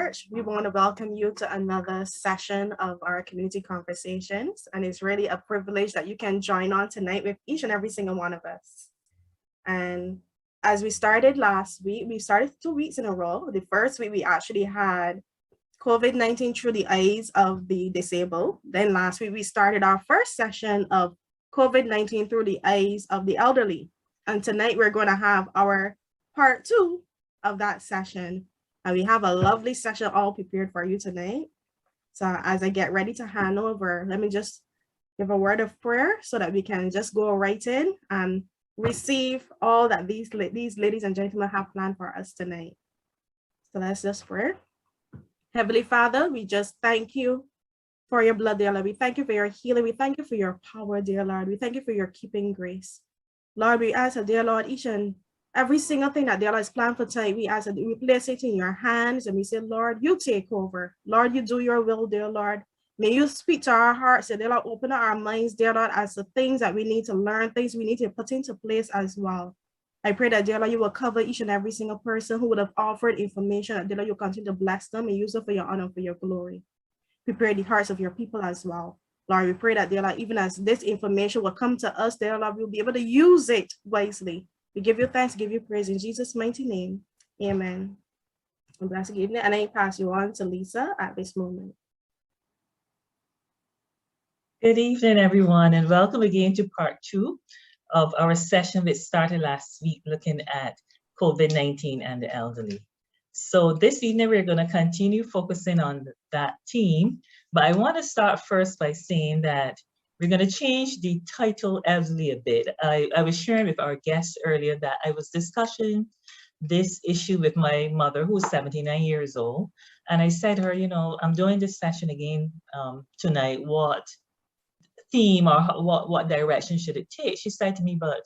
Church. We want to welcome you to another session of our community conversations. And it's really a privilege that you can join on tonight with each and every single one of us. And as we started last week, we started 2 weeks in a row. The first week, we actually had COVID-19 through the eyes of the disabled. Then last week, we started our first session of COVID-19 through the eyes of the elderly. And tonight, we're going to have our part 2 of that session. And we have a lovely session all prepared for you tonight. So as I get ready to hand over, let me just give a word of prayer so that we can just go right in and receive all that these ladies and gentlemen have planned for us tonight. So let's just pray. Heavenly Father, we just thank you for your blood, dear Lord. We thank you for your healing. We thank you for your power, dear Lord. We thank you for your keeping grace. Lord, we ask, dear Lord, each and every single thing that dear Lord is planned for tonight, we ask that we place it in your hands and we say, Lord, you take over. Lord, you do your will, dear Lord. May you speak to our hearts and dear Lord, open up our minds, dear Lord, as the things that we need to learn, things we need to put into place as well. I pray that, dear Lord, you will cover each and every single person who would have offered information, that, dear Lord, you continue to bless them and use it for your honor, for your glory. Prepare the hearts of your people as well. Lord, we pray that, dear Lord, even as this information will come to us, dear Lord, we'll be able to use it wisely. We give you thanks, give you praise in Jesus' mighty name. Amen. And blessed evening, and I pass you on to Lisa at this moment. Good evening, everyone, and welcome again to part 2 of our session which started last week looking at COVID-19 and the elderly. So this evening, we're going to continue focusing on that theme, but I want to start first by saying that we're going to change the title elderly a bit. I was sharing with our guests earlier that I was discussing this issue with my mother, who's 79 years old, and I said to her, you know, I'm doing this session again tonight. What theme or what direction should it take? She said to me, but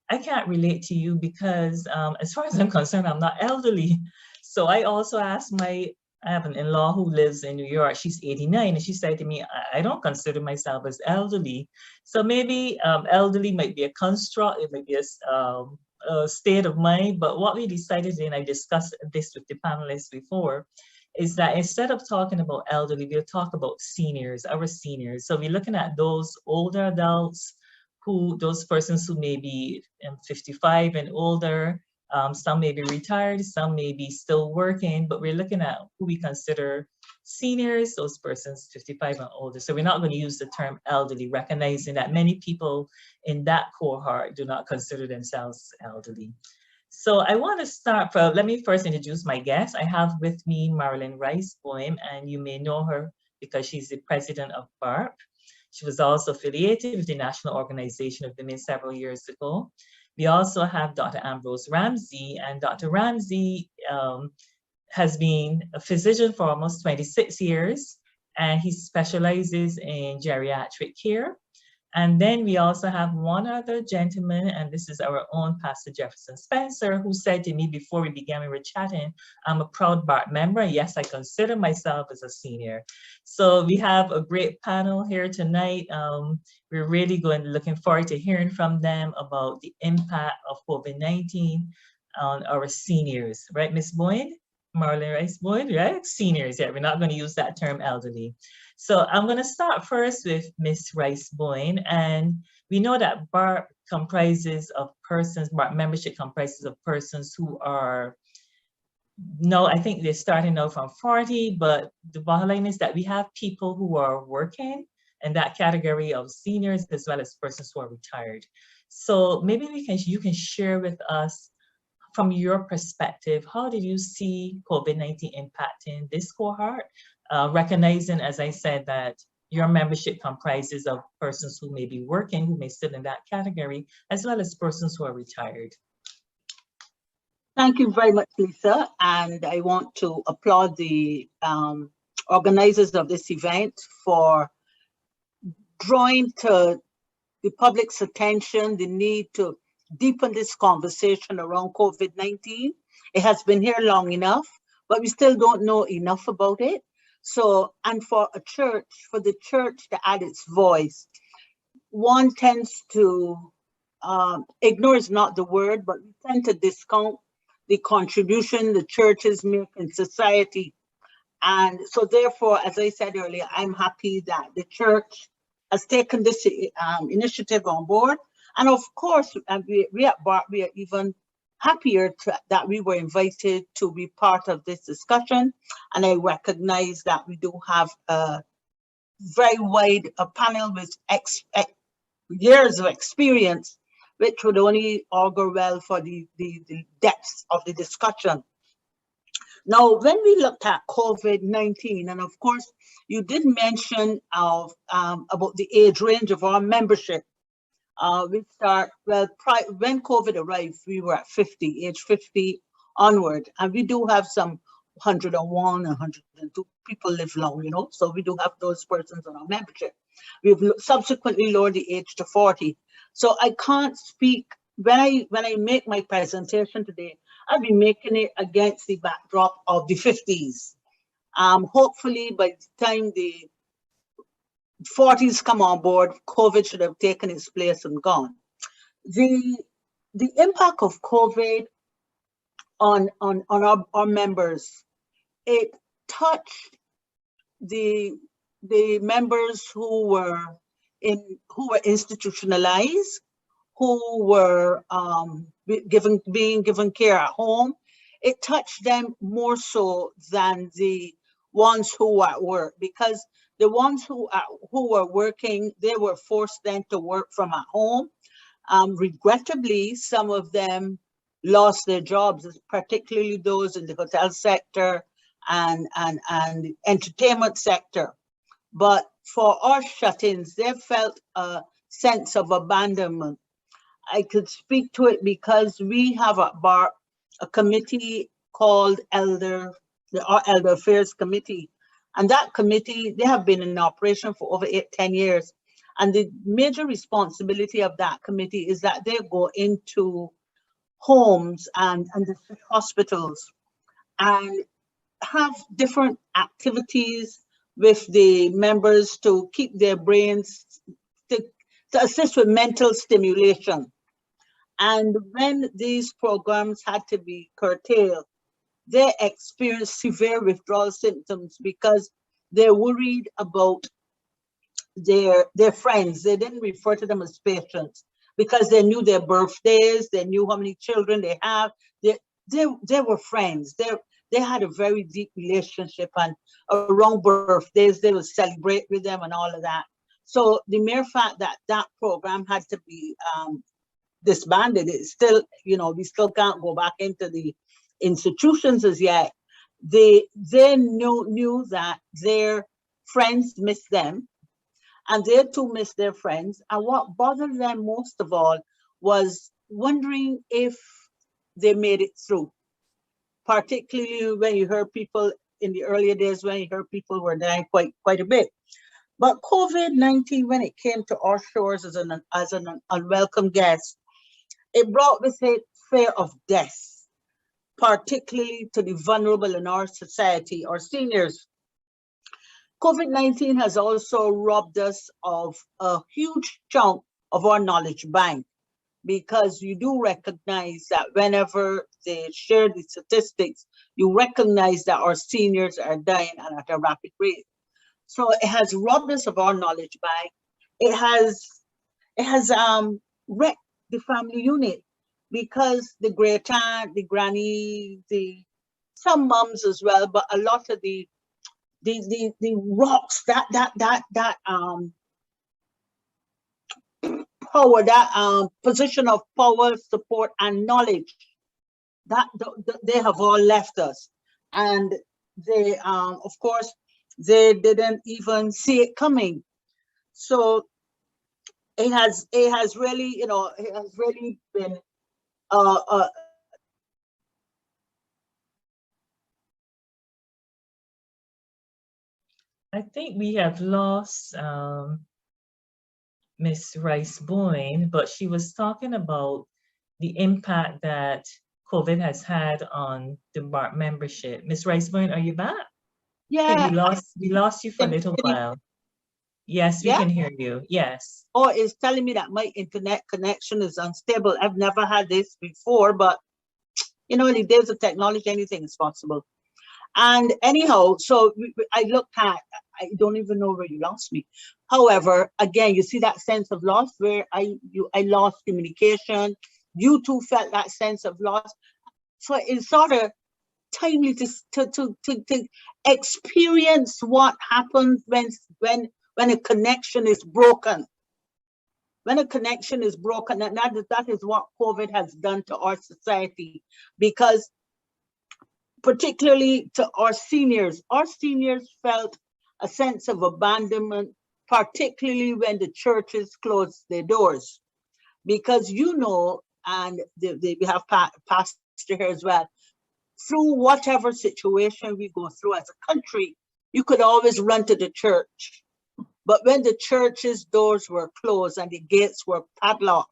I can't relate to you because as far as I'm concerned, I'm not elderly. So I also asked I have an in-law who lives in New York. She's 89, and she said to me, I don't consider myself as elderly. So maybe elderly might be a construct, it might be a state of mind, but what we decided, and I discussed this with the panelists before, is that instead of talking about elderly, we'll talk about seniors, our seniors. So we're looking at those older adults, those persons who may be 55 and older. Some may be retired, some may be still working, but we're looking at who we consider seniors, those persons 55 and older. So we're not going to use the term elderly, recognizing that many people in that cohort do not consider themselves elderly. So I want to start, let me first introduce my guest. I have with me Marilyn Rice-Boehm, and you may know her because she's the president of BARP. She was also affiliated with the National Organization of Women several years ago. We also have Dr. Ambrose Ramsey, and Dr. Ramsey has been a physician for almost 26 years, and he specializes in geriatric care. And then we also have one other gentleman, and this is our own Pastor Jefferson Spencer, who said to me before we began, we were chatting, I'm a proud BART member. Yes, I consider myself as a senior. So we have a great panel here tonight. We're really looking forward to hearing from them about the impact of COVID-19 on our seniors, right, Ms. Boyd? Marlon Rice-Boyd, right? Seniors, yeah, we're not going to use that term elderly. So I'm going to start first with Ms. Rice-Boyd, and we know that BARP comprises of persons, BARP membership comprises of persons who are, I think they're starting out from 40, but the bottom line is that we have people who are working in that category of seniors as well as persons who are retired. So maybe you can share with us from your perspective, how did you see COVID-19 impacting this cohort? Recognizing, as I said, that your membership comprises of persons who may be working, who may sit in that category, as well as persons who are retired. Thank you very much, Lisa. And I want to applaud the organizers of this event for drawing to the public's attention the need to deepen this conversation around COVID-19. It has been here long enough, but we still don't know enough about it. So, and for the church to add its voice, one tends to, ignore is not the word, but we tend to discount the contribution the churches make in society. And so therefore, as I said earlier, I'm happy that the church has taken this initiative on board. And of course, we at BART, we are even happier that we were invited to be part of this discussion. And I recognize that we do have a very wide panel with years of experience, which would only augur well for the depths of the discussion. Now, when we looked at COVID-19, and of course, you did mention about the age range of our membership. When COVID arrived, we were at 50, age 50 onward, and we do have some 101, 102 people live long, you know, so we do have those persons on our membership. We've subsequently lowered the age to 40. So I can't speak, when I make my presentation today, I'll be making it against the backdrop of the 50s. Hopefully by the time the 40s come on board, COVID should have taken its place and gone. The impact of COVID on our members, it touched the members who were institutionalized, who were being given care at home. It touched them more so than the ones who were at work, because the ones who were working, they were forced then to work from at home. Regrettably, some of them lost their jobs, particularly those in the hotel sector and entertainment sector. But for our shut-ins, they felt a sense of abandonment. I could speak to it because we have at BART a committee called our Elder Affairs Committee. And that committee, they have been in operation for over 10 years. And the major responsibility of that committee is that they go into homes and hospitals and have different activities with the members to keep their brains, to assist with mental stimulation. And when these programs had to be curtailed, they experienced severe withdrawal symptoms because they're worried about their friends. They didn't refer to them as patients because they knew their birthdays, they knew how many children they have. They were friends. They had a very deep relationship, and around birthdays, they would celebrate with them and all of that. So the mere fact that that program had to be disbanded, it's still, you know, we still can't go back into the institutions as yet. They knew that their friends missed them, and they too missed their friends. And what bothered them most of all was wondering if they made it through. Particularly when you heard people in the earlier days, when you heard people were dying quite a bit. But COVID-19, when it came to our shores as an unwelcome guest, it brought with it fear of death, particularly to the vulnerable in our society, our seniors. COVID-19 has also robbed us of a huge chunk of our knowledge bank, because you do recognize that whenever they share the statistics, you recognize that our seniors are dying and at a rapid rate. So it has robbed us of our knowledge bank. It has wrecked the family unit, because the great aunt, the granny, some mums as well, but a lot of the rocks, that power, that position of power, support, and knowledge, that they have all left us. And they, of course, they didn't even see it coming. So it has really, you know, it has really been I think we have lost Miss Rice Boyne, but she was talking about the impact that COVID has had on the BART membership. Miss Rice Boyne, are you back? yeah. We lost you for a little while. Yes, we can hear you. Yes. Oh, it's telling me that my internet connection is unstable. I've never had this before, but you know, in the days of technology, anything is possible. And anyhow, so I looked at, I don't even know where you lost me. However, again, you see that sense of loss where I lost communication. You too felt that sense of loss. So it's sort of timely to experience what happens when a connection is broken. When a connection is broken, and that is what COVID has done to our society, because particularly to our seniors felt a sense of abandonment, particularly when the churches closed their doors. Because and we have pastor here as well, through whatever situation we go through as a country, you could always run to the church. But when the church's doors were closed and the gates were padlocked,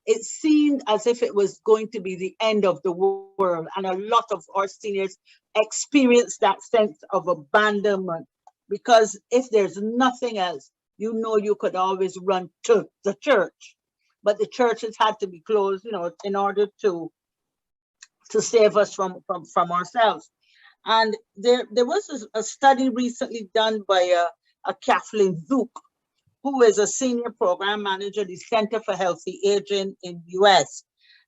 it seemed as if it was going to be the end of the world. And a lot of our seniors experienced that sense of abandonment, because if there's nothing else, you could always run to the church. But the churches had to be closed, in order to save us from ourselves. And there was a study recently done by a Kathleen Zook, who is a senior program manager at the Center for Healthy Aging in the US.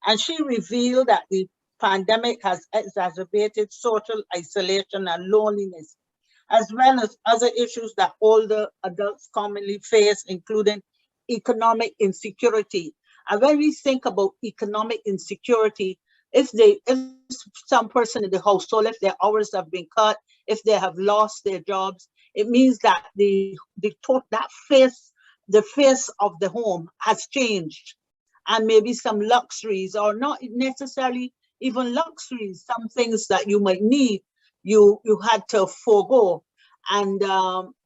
And she revealed that the pandemic has exacerbated social isolation and loneliness, as well as other issues that older adults commonly face, including economic insecurity. And when we think about economic insecurity, if some person in the household, if their hours have been cut, if they have lost their jobs, it means that the face of the home has changed, and maybe some luxuries, or not necessarily even luxuries, some things that you might need, you had to forego. And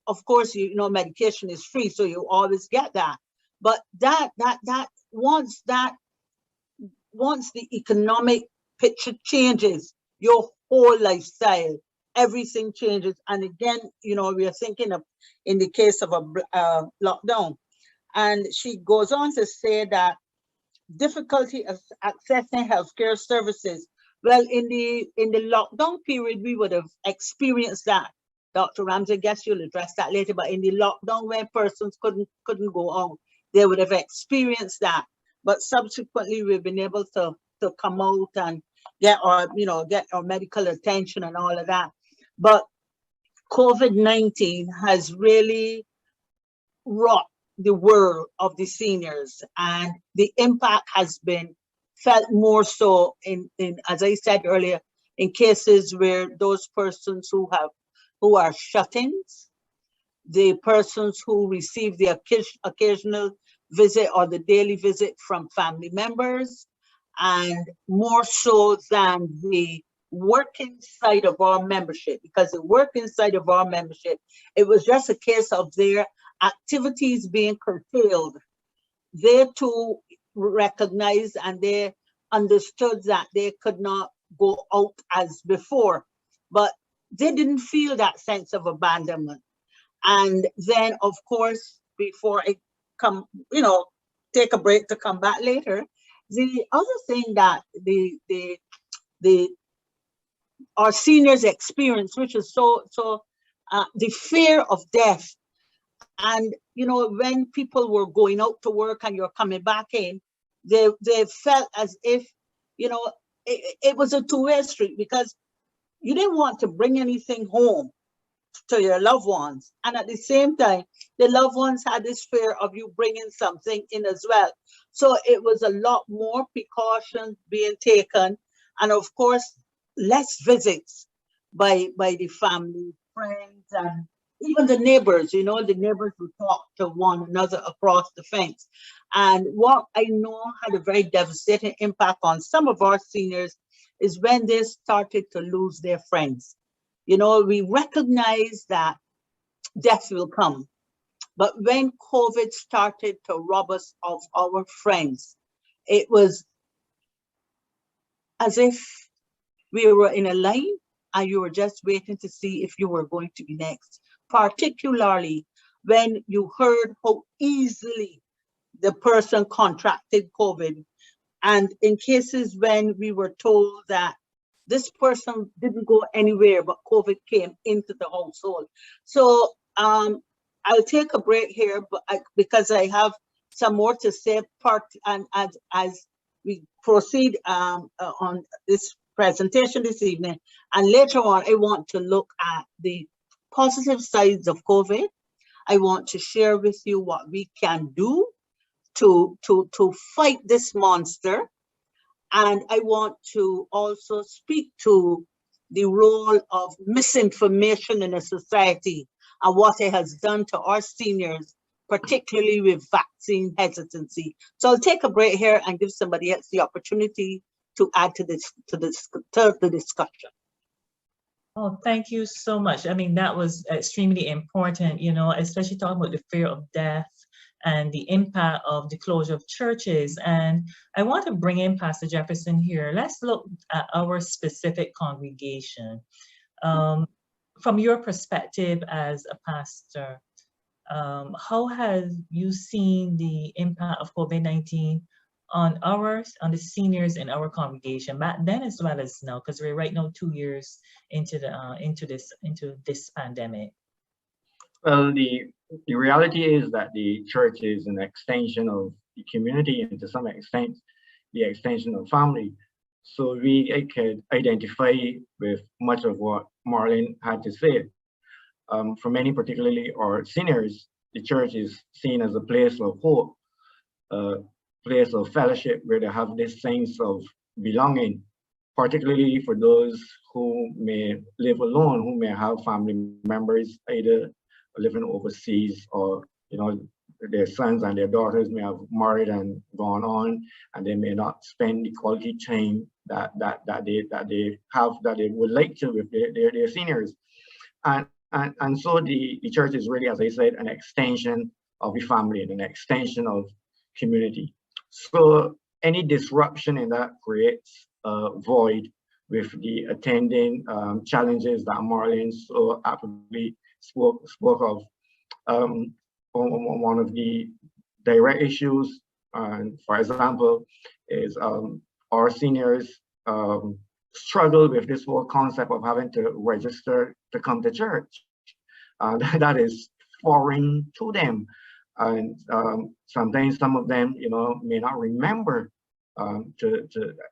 of course, medication is free, so you always get that. But once the economic picture changes, your whole lifestyle, everything changes. And again, we are thinking of in the case of a lockdown. And she goes on to say that difficulty of accessing healthcare services. Well, in the lockdown period, we would have experienced that. Dr. Ramsey, I guess you'll address that later, but in the lockdown where persons couldn't go out, they would have experienced that. But subsequently, we've been able to come out and get our medical attention and all of that. But COVID-19 has really rocked the world of the seniors, and the impact has been felt more so in as I said earlier, in cases where those persons who are shut-ins, the persons who receive the occasional visit or the daily visit from family members, and more so than the working side of our membership, because the working side of our membership, it was just a case of their activities being curtailed. They too recognized and they understood that they could not go out as before, but they didn't feel that sense of abandonment. And then, of course, before I come, take a break to come back later, the other thing that our seniors experience, which is the fear of death. And when people were going out to work and you're coming back in, they felt as if it was a two-way street, because you didn't want to bring anything home to your loved ones, and at the same time the loved ones had this fear of you bringing something in as well. So it was a lot more precautions being taken, and of course less visits by the family, friends, and even the neighbors. The neighbors would talk to one another across the fence. And what I know had a very devastating impact on some of our seniors is when they started to lose their friends. We recognize that death will come, but when COVID started to rob us of our friends, it was as if we were in a line and you were just waiting to see if you were going to be next, particularly when you heard how easily the person contracted COVID. And in cases when we were told that this person didn't go anywhere, but COVID came into the household. So I'll take a break here, but because I have some more to say, and as we proceed on this presentation this evening, and later on, I want to look at the positive sides of COVID. I want to share with you what we can do to fight this monster. And I want to also speak to the role of misinformation in a society and what it has done to our seniors, particularly with vaccine hesitancy. So I'll take a break here and give somebody else the opportunity to add to the discussion. Oh, thank you so much. I mean, that was extremely important, you know, especially talking about the fear of death and the impact of the closure of churches. And I want to bring in Pastor Jefferson here. Let's look at our specific congregation. From your perspective as a pastor, how have you seen the impact of COVID-19 on the seniors in our congregation back then as well as now, because we're right now 2 years into this pandemic? Well, the reality is that the church is an extension of the community, and to some extent, the extension of family. So we could identify with much of what Marlene had to say. For many, particularly our seniors, the church is seen as a place of hope, a place of fellowship where they have this sense of belonging, particularly for those who may live alone, who may have family members either living overseas, or their sons and their daughters may have married and gone on, and they may not spend the quality time that they would like to with their seniors. And so the church is really, as I said, an extension of the family and an extension of community. So any disruption in that creates a void with the attending challenges that Marlene so aptly spoke of. One of the direct issues, for example, is our seniors struggle with this whole concept of having to register to come to church. That is foreign to them, and sometimes some of them, may not remember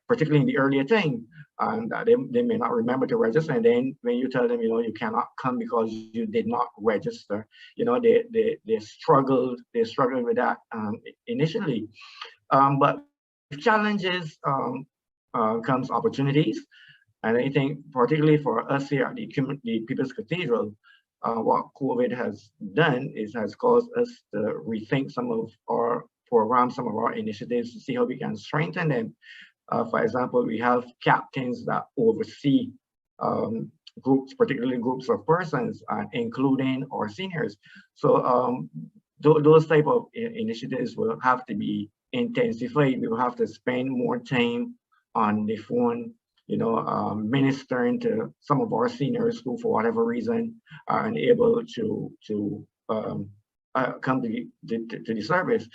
particularly in the earlier time, that they may not remember to register. And then when you tell them, you cannot come because you did not register, they struggled with that initially. But with challenges comes opportunities. And I think particularly for us here at the People's Cathedral, what COVID has done is has caused us to rethink some of our programs, some of our initiatives, to see how we can strengthen them. For example, we have captains that oversee groups, particularly groups of persons, including our seniors. So those type of initiatives will have to be intensified. We will have to spend more time on the phone, ministering to some of our seniors who, for whatever reason, are unable to come to the service.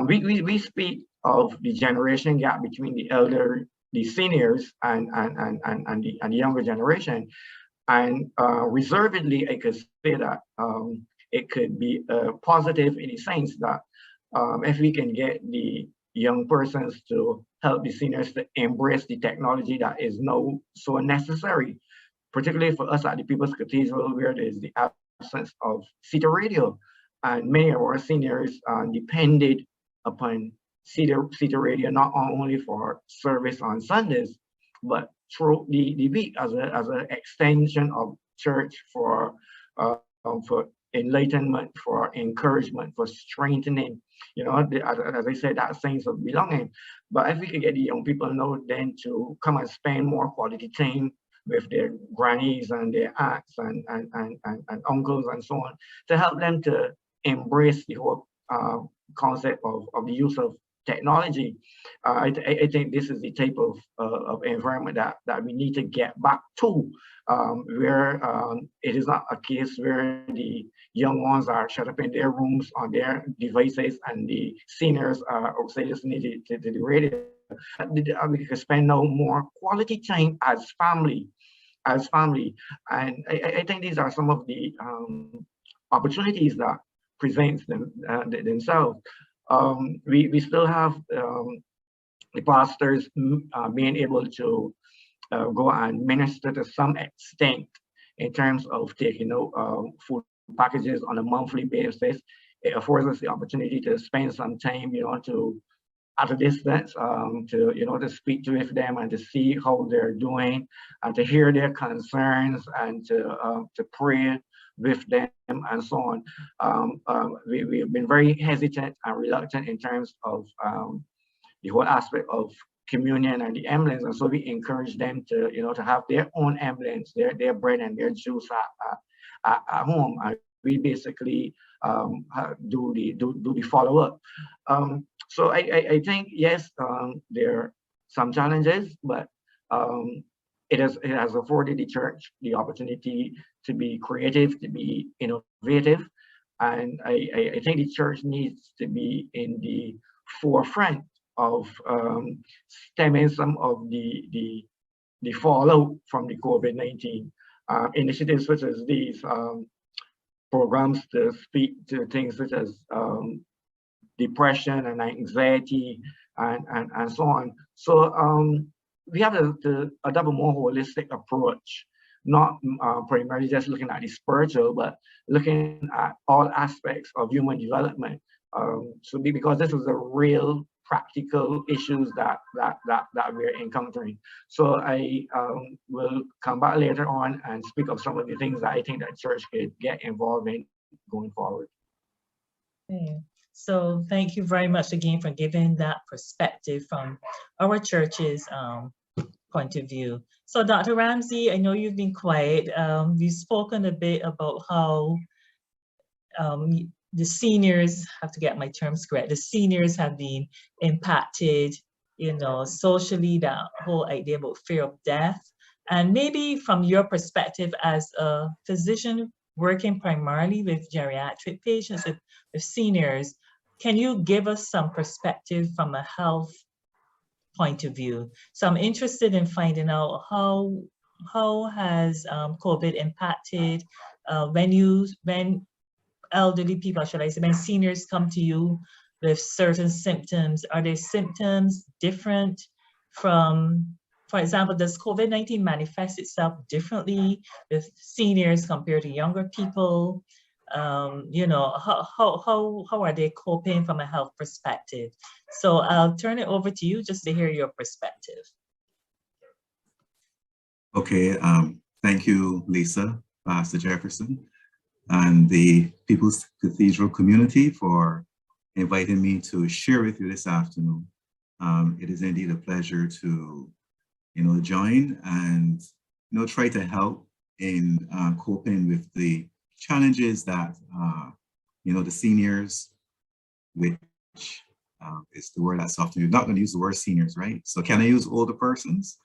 We speak of the generation gap between the seniors and the younger generation, and reservedly, I could say that it could be positive in the sense that if we can get the young persons to help the seniors to embrace the technology that is now so necessary, particularly for us at the People's Cathedral, where there is the absence of CETA radio. And many of our seniors depended upon CETA radio, not only for service on Sundays, but through the week as an extension of church for enlightenment, for encouragement, for strengthening, as I said, that sense of belonging. But if we could get the young people now then to come and spend more quality time with their grannies and their aunts and uncles and so on, to help them to embrace the whole concept of the use of technology. I think this is the type of environment that we need to get back to, where it is not a case where the young ones are shut up in their rooms on their devices and the seniors are outside listening to the radio. we can spend now more quality time as family, and I think these are some of the opportunities that presents themselves. We still have the pastors being able to go and minister to some extent in terms of taking out food packages on a monthly basis. It affords us the opportunity to spend some time, to at a distance, to speak to them and to see how they're doing, and to hear their concerns, and to pray with them, and so on. We have been very hesitant and reluctant in terms of the whole aspect of communion and the emblems, and so we encourage them to to have their own emblems, their bread and their juice at home, and we basically do the follow-up. So I think, yes, there are some challenges, but it has afforded the church the opportunity to be creative, to be innovative, and I think the church needs to be in the forefront of stemming some of the fallout from the COVID-19 initiatives such as these, programs to speak to things such as depression and anxiety and so on. So we have to adopt a more holistic approach, not primarily just looking at the spiritual, but looking at all aspects of human development. So because this is a real practical issues that we're encountering. So I will come back later on and speak of some of the things that I think that church could get involved in going forward. Okay. So thank you very much again for giving that perspective from our church's point of view. So Dr. Ramsey, I know you've been quiet. You've spoken a bit about how the seniors, have to get my terms correct, the seniors have been impacted, socially, that whole idea about fear of death. And maybe from your perspective as a physician working primarily with geriatric patients, with seniors, can you give us some perspective from a health point of view? So I'm interested in finding out how has COVID impacted when elderly people, should I say, when seniors come to you with certain symptoms. Are their symptoms different from, for example, does COVID-19 manifest itself differently with seniors compared to younger people? How are they coping from a health perspective? So I'll turn it over to you just to hear your perspective. Okay, thank you, Lisa, Pastor Jefferson, and the People's Cathedral community for inviting me to share with you this afternoon. It is indeed a pleasure to, join and, try to help in coping with the challenges that, the seniors, which is the word that's often, you're not going to use the word seniors, right? So can I use older persons?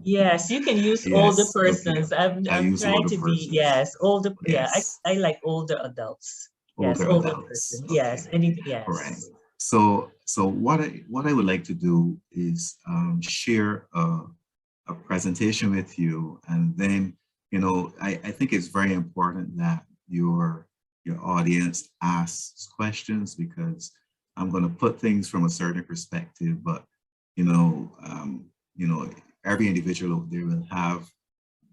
Yes, you can use older persons. Okay. I'm trying to be, yes, older. Yes. Yeah, I like older adults. Yes, older older adults. person. Okay. Yes, yes. All right. So what I would like to do is share a presentation with you, and then I think it's very important that your audience asks questions, because I'm going to put things from a certain perspective, but every individual out there will have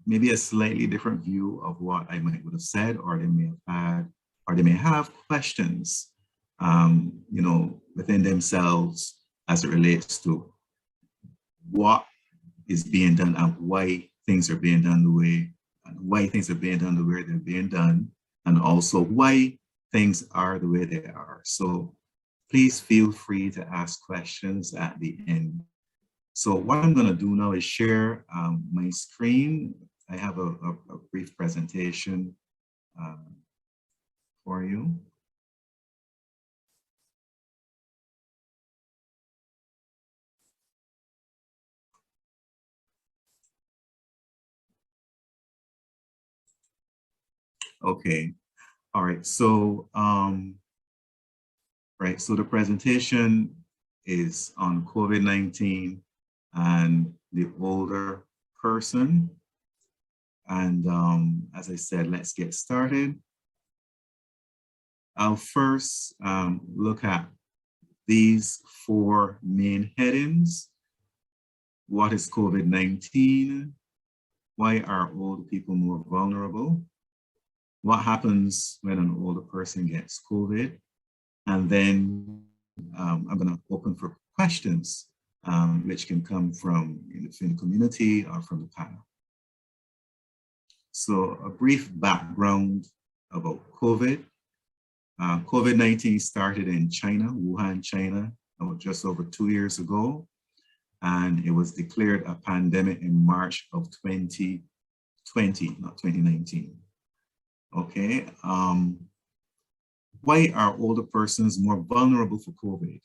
maybe a slightly different view of what I would have said, or they may have questions, within themselves as it relates to what is being done and why things are being done the way they're being done, and also why things are the way they are. So please feel free to ask questions at the end. So what I'm going to do now is share my screen. I have a brief presentation for you. Okay, all right. So, so the presentation is on COVID-19 and the older person. And as I said, let's get started. I'll first look at these 4 main headings. What is COVID-19? Why are older people more vulnerable? What happens when an older person gets COVID? And then I'm going to open for questions, which can come from the community or from the panel. So a brief background about COVID. COVID-19 started in China, Wuhan, China, just over 2 years ago. And it was declared a pandemic in March of 2020, not 2019. Okay. Why are older persons more vulnerable for COVID?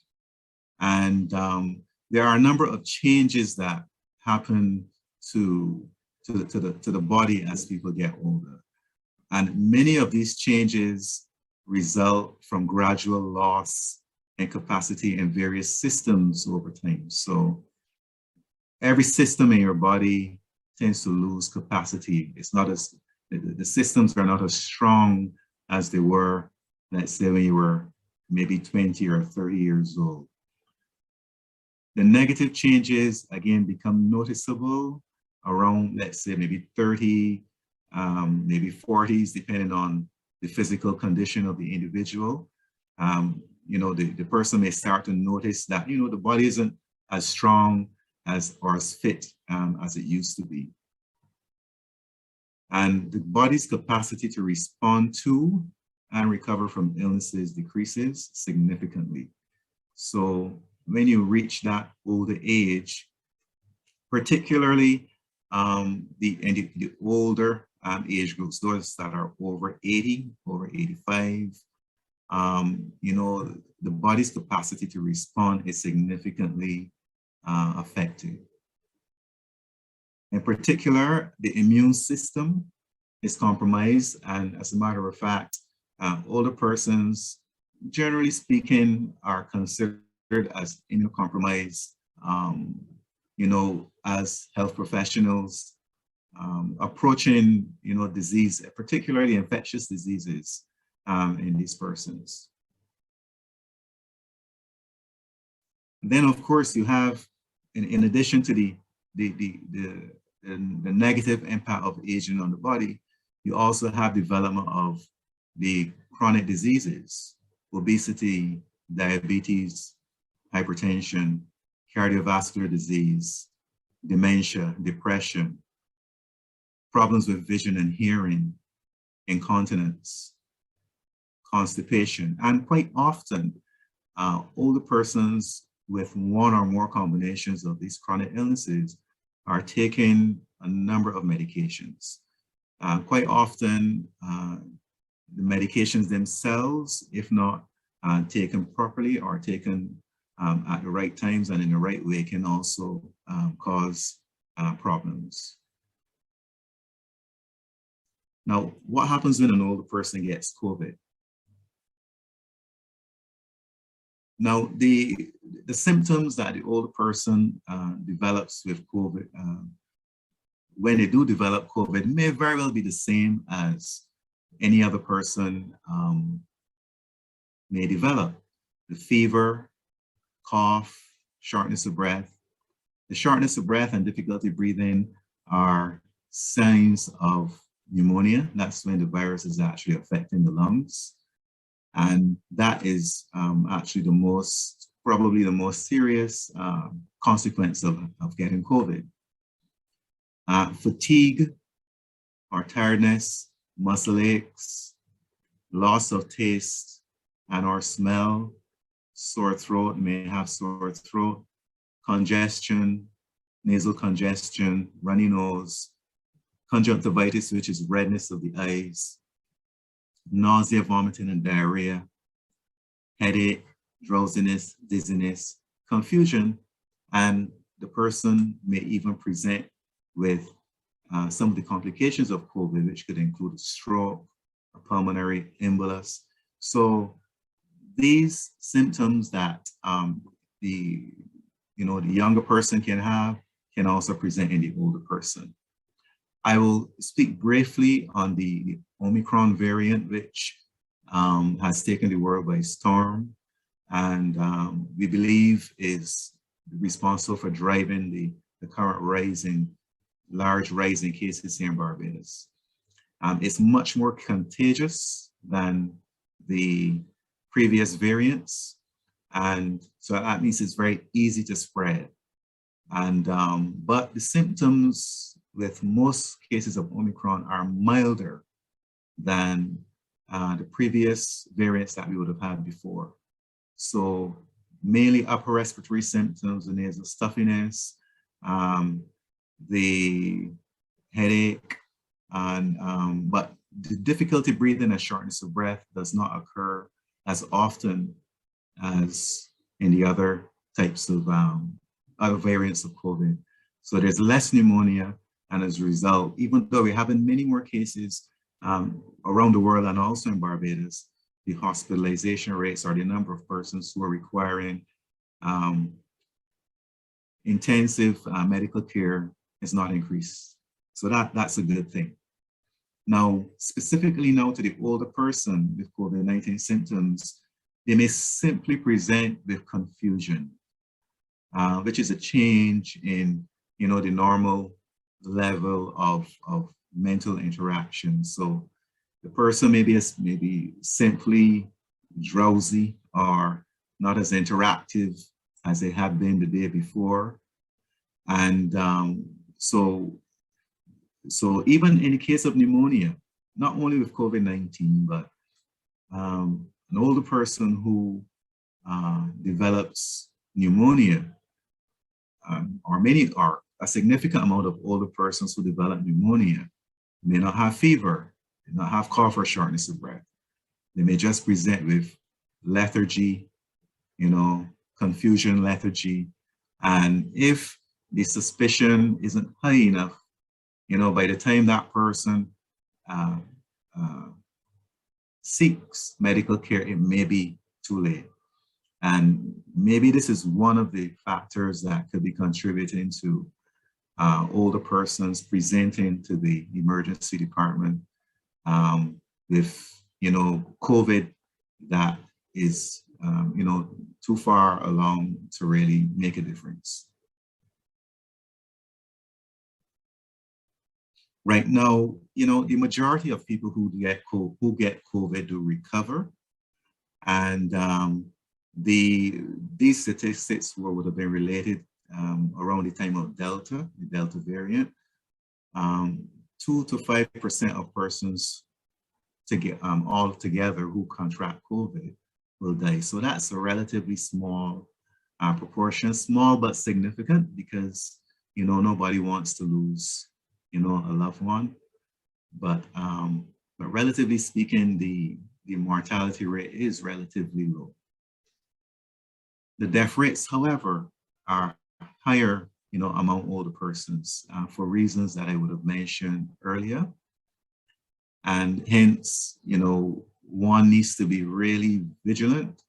And there are a number of changes that happen to the body as people get older. And many of these changes result from gradual loss and capacity in various systems over time. So every system in your body tends to lose capacity. It's not as, the systems are not as strong as they were, let's say, when you were maybe 20 or 30 years old. The negative changes, again, become noticeable around, let's say, maybe 30, maybe 40s, depending on the physical condition of the individual. The person may start to notice that, the body isn't as strong or as fit as it used to be. And the body's capacity to respond to and recover from illnesses decreases significantly. So when you reach that older age, particularly the older age groups, those that are over 80, over 85, the body's capacity to respond is significantly affected. In particular, the immune system is compromised, and as a matter of fact, older persons, generally speaking, are considered as immunocompromised, as health professionals approaching, disease, particularly infectious diseases in these persons. Then, of course, you have, in addition to the negative impact of aging on the body, you also have development of the chronic diseases, obesity, diabetes, hypertension, cardiovascular disease, dementia, depression, problems with vision and hearing, incontinence, constipation, and quite often, older persons with one or more combinations of these chronic illnesses are taking a number of medications. Quite often, the medications themselves, if not taken properly or taken at the right times and in the right way, can also cause problems. Now, what happens when an older person gets COVID? Now, the symptoms that the older person develops with COVID, when they do develop COVID, may very well be the same as any other person may develop. The fever, cough, shortness of breath. The shortness of breath and difficulty breathing are signs of pneumonia. That's when the virus is actually affecting the lungs. And that is actually probably the most serious consequence of getting COVID. Fatigue or tiredness, muscle aches, loss of taste and or smell, sore throat, may have sore throat, congestion, nasal congestion, runny nose, conjunctivitis, which is redness of the eyes, nausea, vomiting, and diarrhea, headache, drowsiness, dizziness, confusion, and the person may even present with some of the complications of COVID, which could include a stroke, a pulmonary embolus. So these symptoms that the younger person can also present in the older person. I will speak briefly on the Omicron variant, which has taken the world by storm, and we believe is responsible for driving the current large rise in cases here in Barbados. It's much more contagious than the previous variants, and so that means it's very easy to spread. And but the symptoms with most cases of Omicron are milder than the previous variants that we would have had before. So mainly upper respiratory symptoms, the nasal stuffiness, the headache, and but the difficulty breathing and shortness of breath does not occur as often as in the other types of other variants of COVID. So there's less pneumonia, and as a result, even though we're having many more cases around the world and also in Barbados, the hospitalization rates or the number of persons who are requiring intensive medical care is not increased. So that's a good thing. Now, specifically now to the older person with COVID-19 symptoms, they may simply present with confusion, which is a change in the normal level of mental interaction. So the person may be simply drowsy or not as interactive as they had been the day before. And so even in the case of pneumonia, not only with COVID-19, but an older person who develops pneumonia, or a significant amount of older persons who develop pneumonia may not have fever, may not have cough or shortness of breath. They may just present with lethargy, confusion, lethargy. And if the suspicion isn't high enough, by the time that person seeks medical care, it may be too late. And maybe this is one of the factors that could be contributing to older persons presenting to the emergency department with, COVID that is, too far along to really make a difference. Right now, the majority of people who get COVID do recover, and these statistics would have been related around the time of the Delta variant. 2 to 5% of persons all together who contract COVID will die. So that's a relatively small proportion, small but significant, because nobody wants to lose a loved one. But relatively speaking, the mortality rate is relatively low. The death rates, however, are higher, among older persons for reasons that I would have mentioned earlier. And hence, one needs to be really vigilant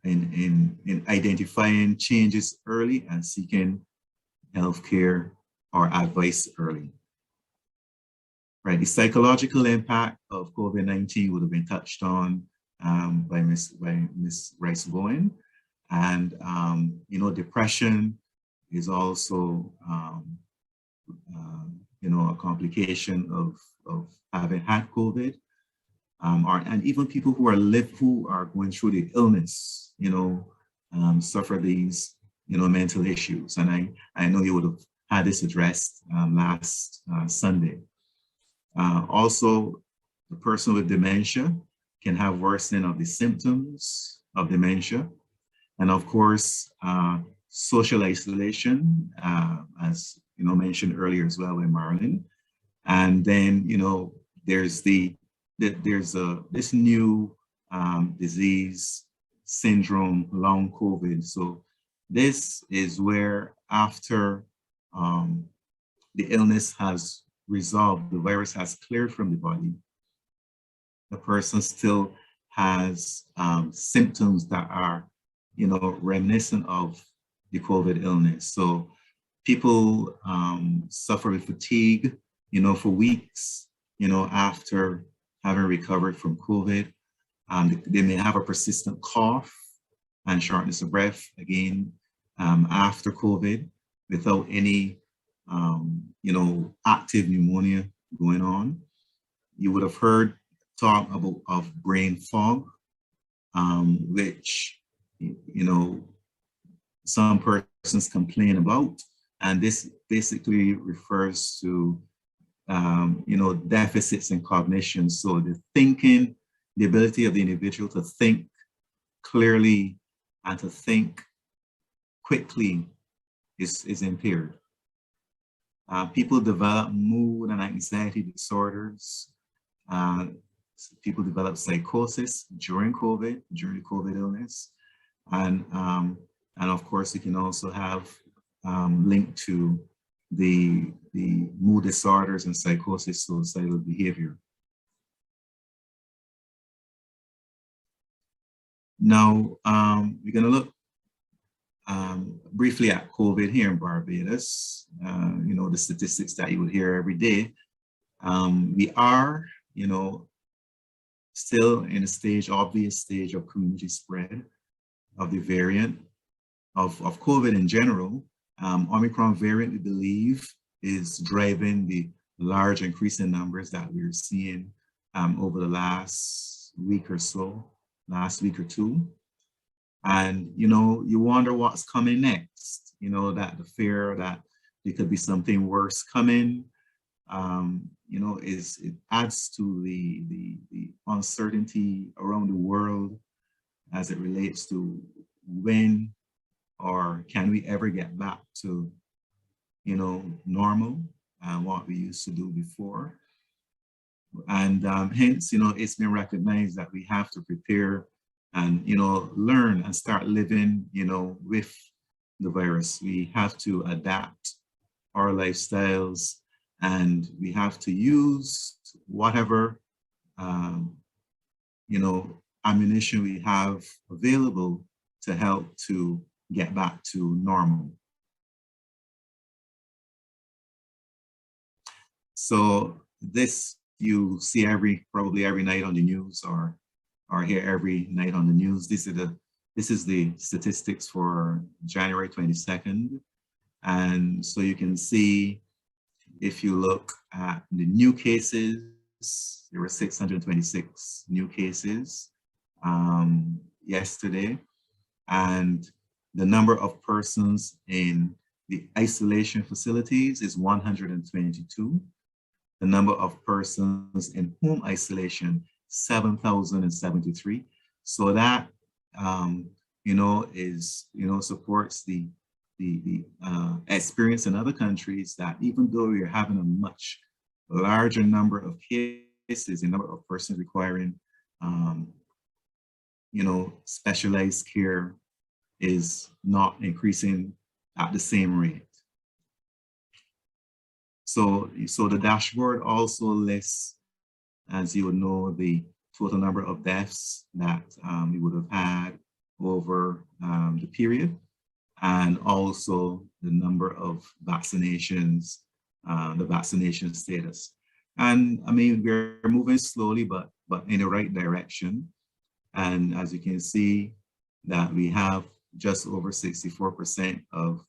in identifying changes early and seeking healthcare or advice early. Right, the psychological impact of COVID-19 would have been touched on by Ms. Rice-Bowen, and depression is also a complication of having had COVID, and even people who are going through the illness, suffer these mental issues. And I know you would have had this addressed last Sunday. Also, the person with dementia can have worsening of the symptoms of dementia. And of course, social isolation, as mentioned earlier as well by Marilyn. And then, there's this new disease syndrome, long COVID. So this is where after the illness has resolved, the virus has cleared from the body, the person still has symptoms that are reminiscent of the COVID illness. So people suffer with fatigue, for weeks, after having recovered from COVID. They may have a persistent cough and shortness of breath, again, after COVID, without any, active pneumonia going on. You would have heard talk of brain fog, which, some persons complain about. And this basically refers to, deficits in cognition. So the thinking, the ability of the individual to think clearly and to think quickly is impaired. People develop mood and anxiety disorders. People develop psychosis during the COVID illness. And of course, you can also have linked to the mood disorders and psychosis, suicidal behavior. Now, we're going to look briefly at COVID here in Barbados. The statistics that you would hear every day. We are, still in a obvious stage of community spread of the variant of COVID in general. Omicron variant, we believe, is driving the large increase in numbers that we're seeing over the last week or two. And, you wonder what's coming next, that the fear that there could be something worse coming, it adds to the uncertainty around the world as it relates to when or can we ever get back to, normal and what we used to do before. And hence, it's been recognized that we have to prepare and, learn and start living, with the virus. We have to adapt our lifestyles, and we have to use whatever, ammunition we have available to help to get back to normal. So this you see probably every night on the news or hear every night on the news. This is the statistics for January 22nd. And so you can see, if you look at the new cases, there were 626 new cases yesterday. And the number of persons in the isolation facilities is 122. The number of persons in home isolation, 7,073. So that, supports the experience in other countries that even though we are having a much larger number of cases, the number of persons requiring, specialized care is not increasing at the same rate. So the dashboard also lists, as you would know, the total number of deaths that we would have had over the period, and also the number of vaccinations, the vaccination status. And I mean, we're moving slowly, but in the right direction. And as you can see, that we have just over 64% of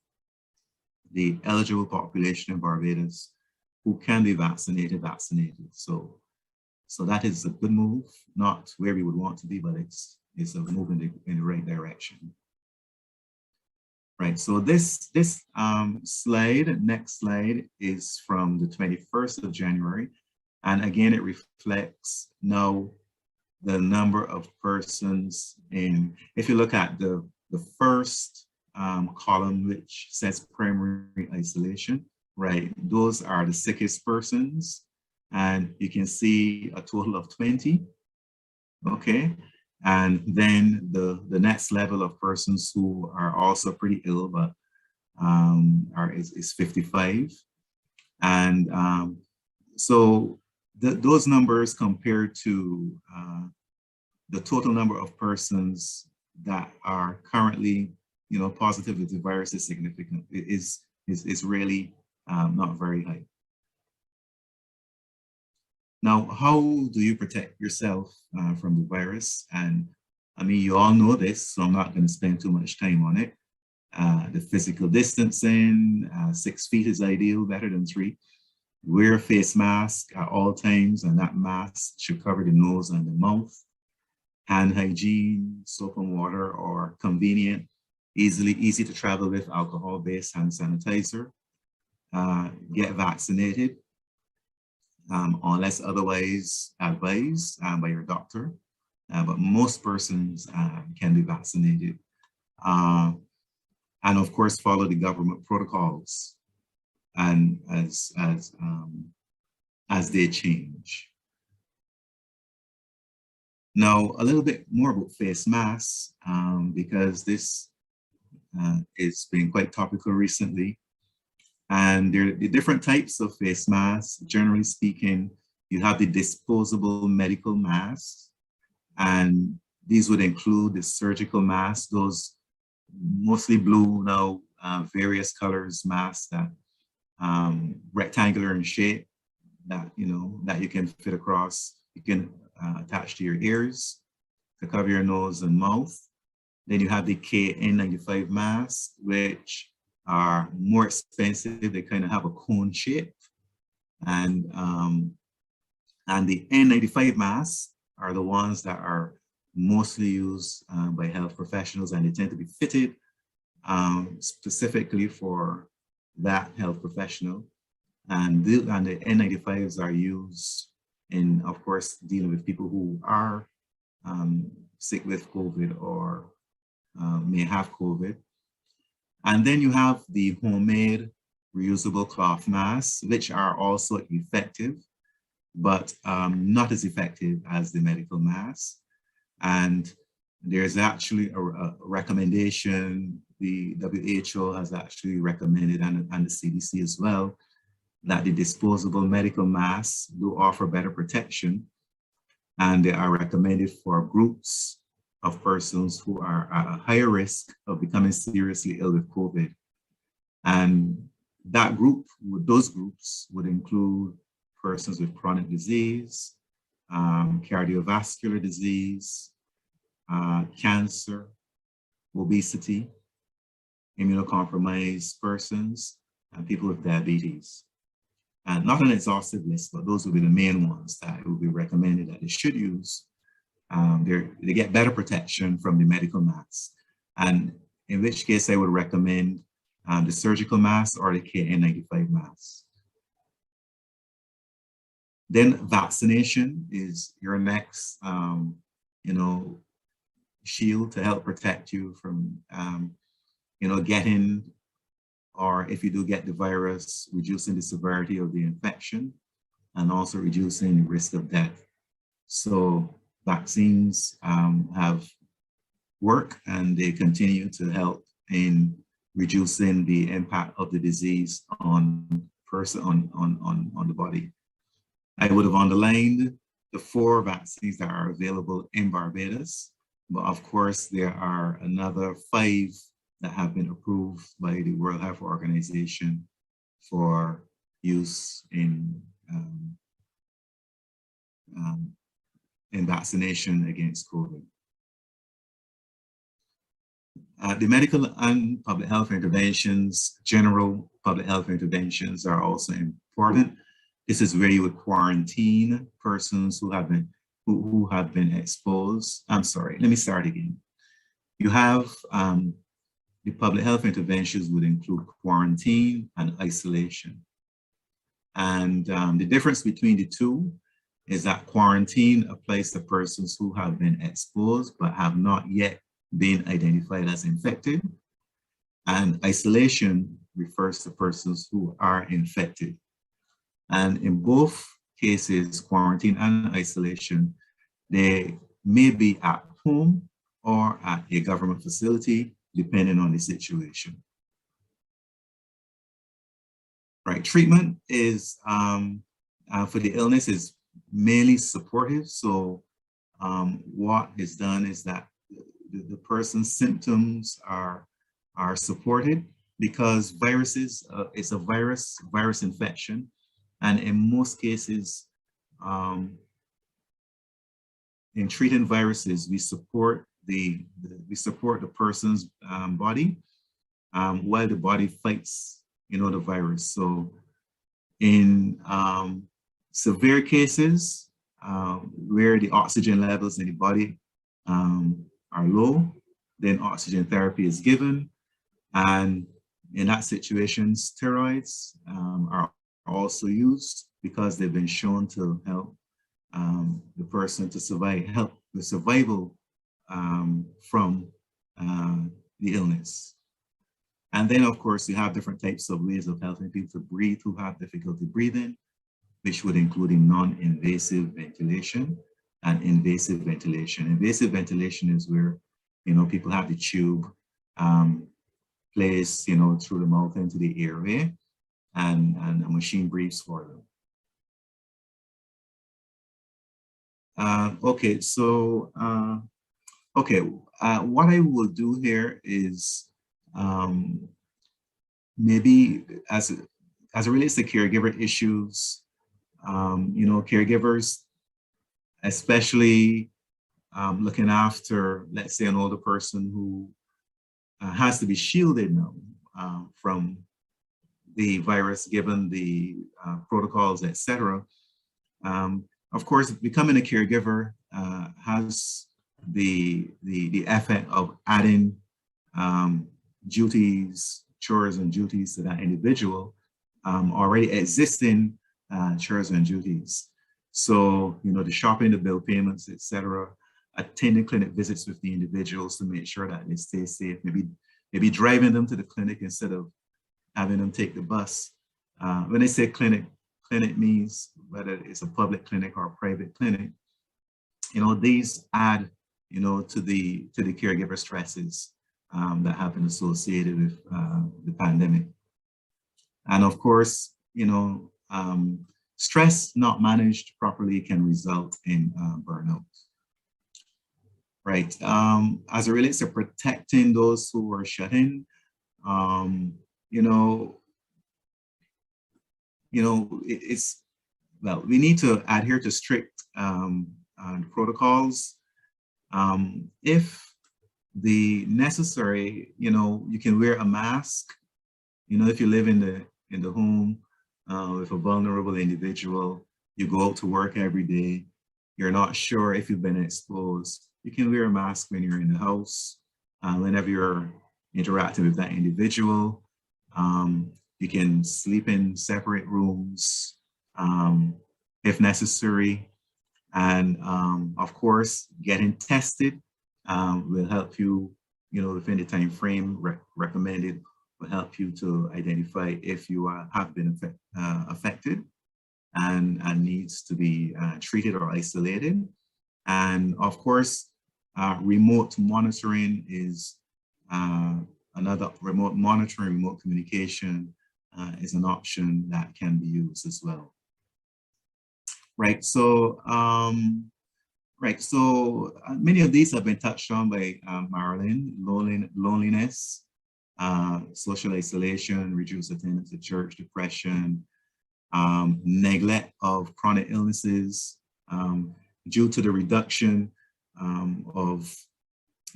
the eligible population in Barbados who can be vaccinated. So that is a good move, not where we would want to be, but it's a move in the right direction. Right, so this slide, next slide, is from the 21st of January. And again, it reflects now the number of persons in, if you look at the first column, which says primary isolation, right? Those are the sickest persons. And you can see a total of 20, okay? And then the next level of persons who are also pretty ill, but is 55. And so those numbers compared to the total number of persons that are currently, positive with the virus is significant. It is really not very high. Now, how do you protect yourself from the virus? And I mean, you all know this, so I'm not going to spend too much time on it. The physical distancing, 6 feet is ideal, better than 3. Wear a face mask at all times, and that mask should cover the nose and the mouth. Hand hygiene, soap and water, or convenient, easy to travel with alcohol-based hand sanitizer. Get vaccinated, unless otherwise advised by your doctor. But most persons can be vaccinated. And of course, follow the government protocols and as they change. Now, a little bit more about face masks, because this has been quite topical recently. And there are the different types of face masks. Generally speaking, you have the disposable medical masks, and these would include the surgical masks, those mostly blue now, various colors masks that rectangular in shape, that that you can fit across. You can attach to your ears to cover your nose and mouth. Then you have the KN95 masks, which are more expensive. They kind of have a cone shape, and the N95 masks are the ones that are mostly used by health professionals, and they tend to be fitted specifically for that health professional. And the N95s are used in, of course, dealing with people who are sick with COVID or may have COVID. And then you have the homemade reusable cloth masks, which are also effective, but not as effective as the medical masks. And there's actually a recommendation, the WHO has actually recommended, and the CDC as well, that the disposable medical masks do offer better protection, and they are recommended for groups of persons who are at a higher risk of becoming seriously ill with COVID. And that group, those groups would include persons with chronic disease, cardiovascular disease, cancer, obesity, immunocompromised persons, and people with diabetes. And not an exhaustive list, but those would be the main ones that it would be recommended that they should use. They get better protection from the medical masks. And in which case I would recommend the surgical mask or the KN95 mask. Then vaccination is your next, shield to help protect you from, getting, or if you do get the virus, reducing the severity of the infection and also reducing the risk of death. So vaccines have worked, and they continue to help in reducing the impact of the disease on the body. I would have underlined the 4 vaccines that are available in Barbados, but of course there are another 5 that have been approved by the World Health Organization for use in vaccination against COVID. The medical and public health interventions, general public health interventions, are also important. This is where you would quarantine persons who have been exposed. I'm sorry, let me start again. You have the public health interventions would include quarantine and isolation. And the difference between the two is that quarantine applies to persons who have been exposed but have not yet been identified as infected. And isolation refers to persons who are infected. And in both cases, quarantine and isolation, they may be at home or at a government facility, depending on the situation. Right, treatment is, for the illness, is mainly supportive. So what is done is that the person's symptoms are supported, because viruses, it's a virus infection. And in most cases, in treating viruses, we support the person's body while the body fights, the virus. So in severe cases where the oxygen levels in the body are low, then oxygen therapy is given. And in that situation, steroids are also used, because they've been shown to help the person to survive, help the survival from the illness. And then, of course, you have different types of ways of helping people to breathe who have difficulty breathing, which would include non-invasive ventilation and invasive ventilation. Invasive ventilation is where, people have the tube placed, through the mouth into the airway, and a machine breathes for them. Okay, so, what I will do here is maybe as it relates to caregiver issues, caregivers, especially looking after, let's say, an older person who has to be shielded now from the virus, given the protocols, etc. Of course, becoming a caregiver has the effect of adding duties, chores and duties to that individual, already existing chores and duties. So, the shopping, the bill payments, etc., attending clinic visits with the individuals to make sure that they stay safe, maybe driving them to the clinic instead of having them take the bus. When I say clinic means whether it's a public clinic or a private clinic. These add, to the caregiver stresses that have been associated with the pandemic. And of course, stress not managed properly can result in burnout. Right. As it relates to protecting those who are shut in, we need to adhere to strict protocols. If the necessary, you can wear a mask. If you live in the home with a vulnerable individual, you go out to work every day, you're not sure if you've been exposed, you can wear a mask when you're in the house, whenever you're interacting with that individual. You can sleep in separate rooms if necessary. And of course, getting tested will help you, within the time frame recommended, will help you to identify if you have been affected and needs to be treated or isolated. And of course, remote monitoring is another. Remote monitoring, remote communication is an option that can be used as well. Right. So, many of these have been touched on by Marilyn: loneliness, social isolation, reduced attendance at church, depression, neglect of chronic illnesses due to the reduction of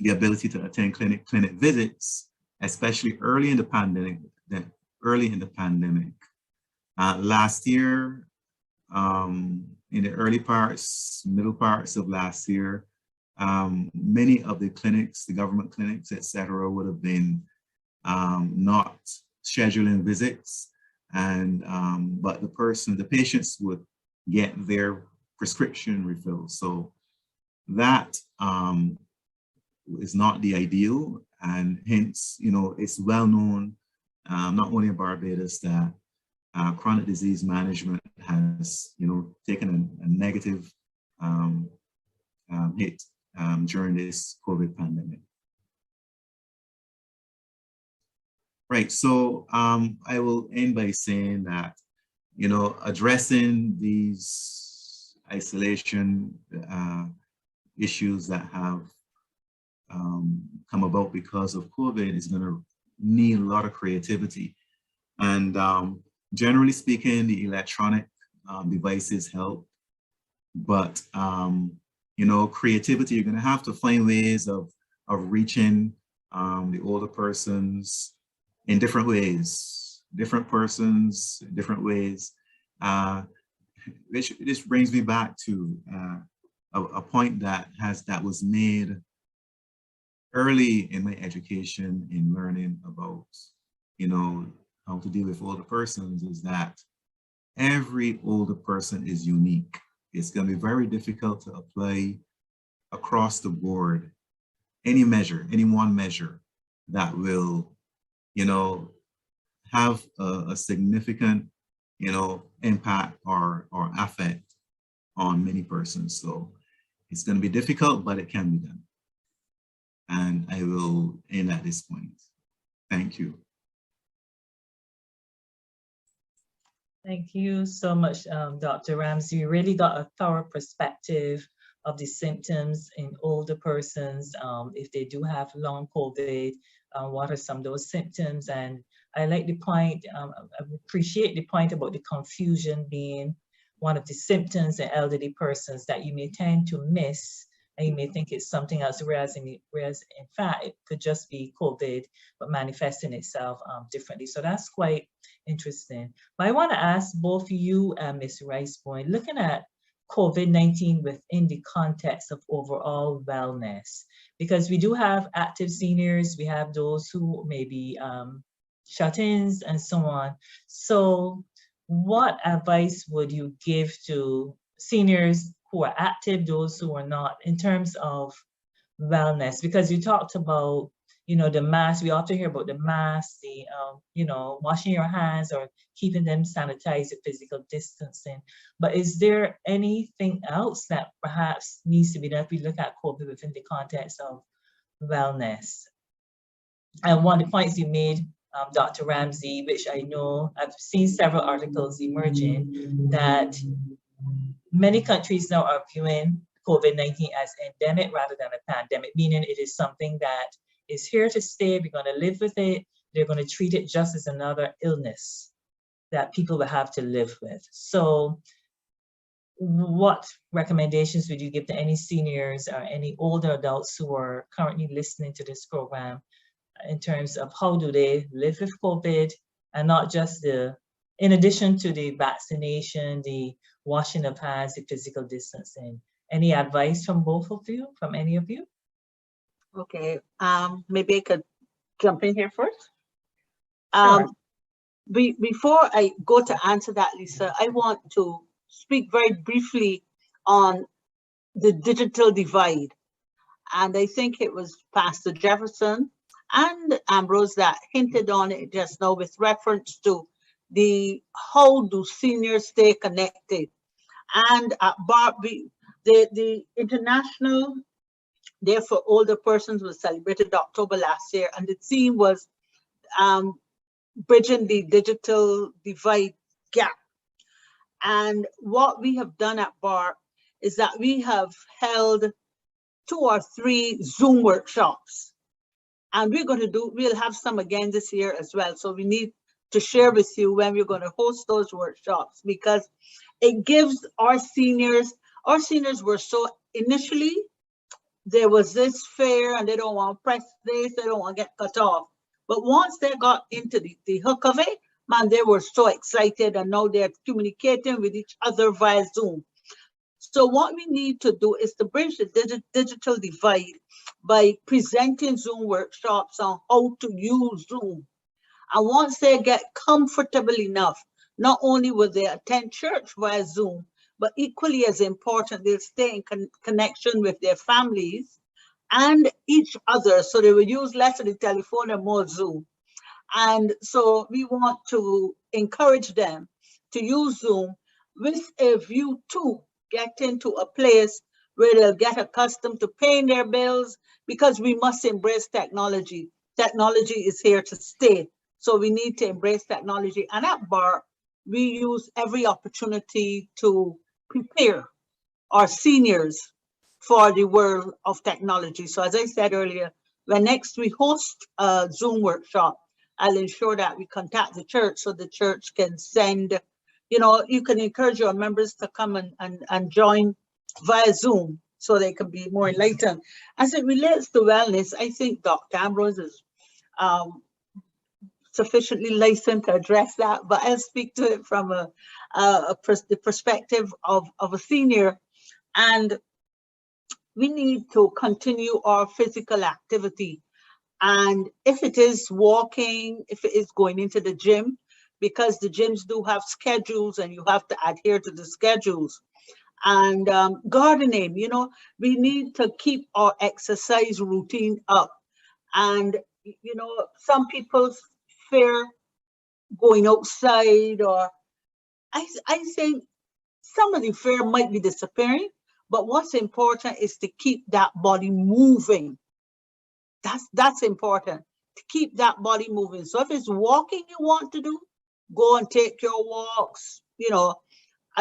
the ability to attend clinic visits, especially early in the pandemic. Last year, in the early parts, middle parts of last year, many of the clinics, the government clinics, etc., would have been not scheduling visits, and but the patients would get their prescription refilled. So that is not the ideal, and hence, it's well known, not only in Barbados, that chronic disease management has, taken a negative hit during this COVID pandemic. Right, so I will end by saying that, addressing these isolation issues that have come about because of COVID is going to need a lot of creativity. And generally speaking, the electronic devices help. But, you know, creativity, you're going to have to find ways of reaching the older persons in different ways, different persons, different ways. This brings me back to a point that was made early in my education in learning about, you know, how to deal with older persons, is that every older person is unique. It's going to be very difficult to apply across the board any measure, any one measure that will, you know, have a significant, you know, impact or effect on many persons. So it's going to be difficult, but it can be done. And I will end at this point. Thank you. Thank you so much, Dr. Ramsey. You really got a thorough perspective of the symptoms in older persons. If they do have long COVID, what are some of those symptoms? And I like the point, I appreciate the point about the confusion being one of the symptoms in elderly persons that you may tend to miss, and you may think it's something else, whereas in fact, it could just be COVID, but manifesting itself differently. So that's quite interesting. But I want to ask both you and Ms. Rice-Boyne, looking at COVID-19 within the context of overall wellness, because we do have active seniors, we have those who may be shut-ins and so on. So what advice would you give to seniors who are active, those who are not, in terms of wellness? Because you talked about, you know, the mask, we often hear about the mask, the, you know, washing your hands or keeping them sanitized, physical distancing. But is there anything else that perhaps needs to be done if we look at COVID within the context of wellness? And one of the points you made, Dr. Ramsey, which I know I've seen several articles emerging, that many countries now are viewing COVID-19 as endemic rather than a pandemic, meaning it is something that is here to stay. We're going to live with it. They're going to treat it just as another illness that people will have to live with. So what recommendations would you give to any seniors or any older adults who are currently listening to this program in terms of how do they live with COVID, and not just in addition to the vaccination, the washing of hands, the physical distancing? Any advice from both of you, from any of you? Okay, maybe I could jump in here first. Sure. Before I go to answer that, Lisa, I want to speak very briefly on the digital divide. And I think it was Pastor Jefferson and Ambrose that hinted on it just now with reference to how do seniors stay connected. And the International Day for Older Persons was celebrated October last year, and the theme was bridging the digital divide gap. And what we have done at BART is that we have held 2 or 3 Zoom workshops, and we'll have some again this year as well. So we need to share with you when we're going to host those workshops, because it gives our seniors were so initially, there was this fear and they don't want to press this, they don't want to get cut off. But once they got into the hook of it, man, they were so excited, and now they're communicating with each other via Zoom. So what we need to do is to bridge the digital divide by presenting Zoom workshops on how to use Zoom. And once they get comfortable enough, not only will they attend church via Zoom, but equally as important, they'll stay in connection with their families and each other. So they will use less of the telephone and more Zoom. And so we want to encourage them to use Zoom with a view to getting to a place where they'll get accustomed to paying their bills, because we must embrace technology. Technology is here to stay. So we need to embrace technology. And at BART, we use every opportunity to prepare our seniors for the world of technology. So as I said earlier, when next we host a Zoom workshop, I'll ensure that we contact the church so the church can send, you can encourage your members to come and join via Zoom so they can be more enlightened. As it relates to wellness, I think Dr. Ambrose is sufficiently licensed to address that, but I'll speak to it from the perspective of a senior. And we need to continue our physical activity. And if it is walking, if it is going into the gym, because the gyms do have schedules and you have to adhere to the schedules. And gardening, we need to keep our exercise routine up. And, some people fear going outside, or I think some of the fear might be disappearing, but what's important is to keep that body moving. That's important, to keep that body moving. So if it's walking you want to do, go and take your walks.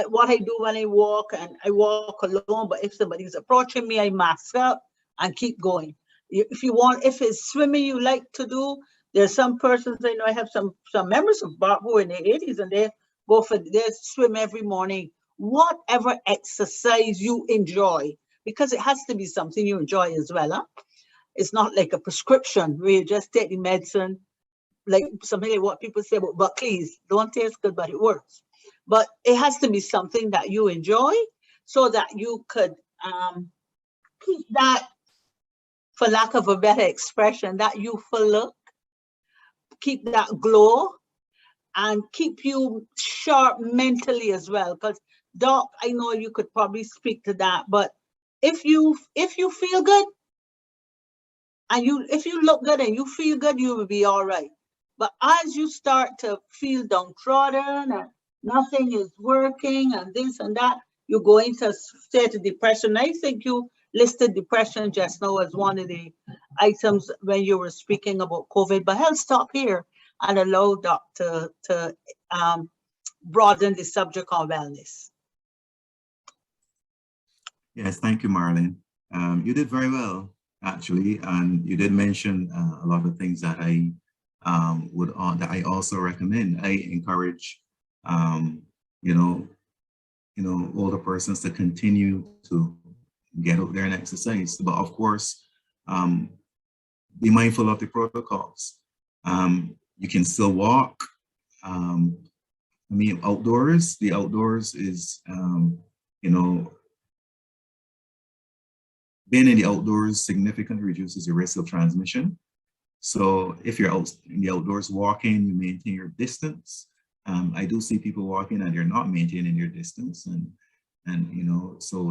What I do when I walk, and I walk alone, but if somebody's approaching me, I mask up and keep going. If it's swimming you like to do, there's some persons, I know I have some members of BARP who are in their 80s and they swim every morning. Whatever exercise you enjoy, because it has to be something you enjoy as well. Huh? It's not like a prescription where you just take the medicine, like something like what people say, but please, don't taste good, but it works. But it has to be something that you enjoy so that you could keep that, for lack of a better expression, that youthful look, keep that glow, and keep you sharp mentally as well. Because Doc, I know you could probably speak to that, but if you feel good, and if you look good and you feel good, you will be all right. But as you start to feel downtrodden and nothing is working and this and that, you go into a state of depression. I think you listed depression just now as one of the items when you were speaking about COVID, but I'll stop here and allow Doc to broaden the subject of wellness. Yes, thank you, Marlene. You did very well, actually, and you did mention a lot of things that I that I also recommend. I encourage, older persons to continue to get out there and exercise, but of course, be mindful of the protocols. You can still walk. Outdoors. The outdoors is, being in the outdoors significantly reduces the risk of transmission. So if you're out in the outdoors walking, you maintain your distance. I do see people walking and they're not maintaining their distance, so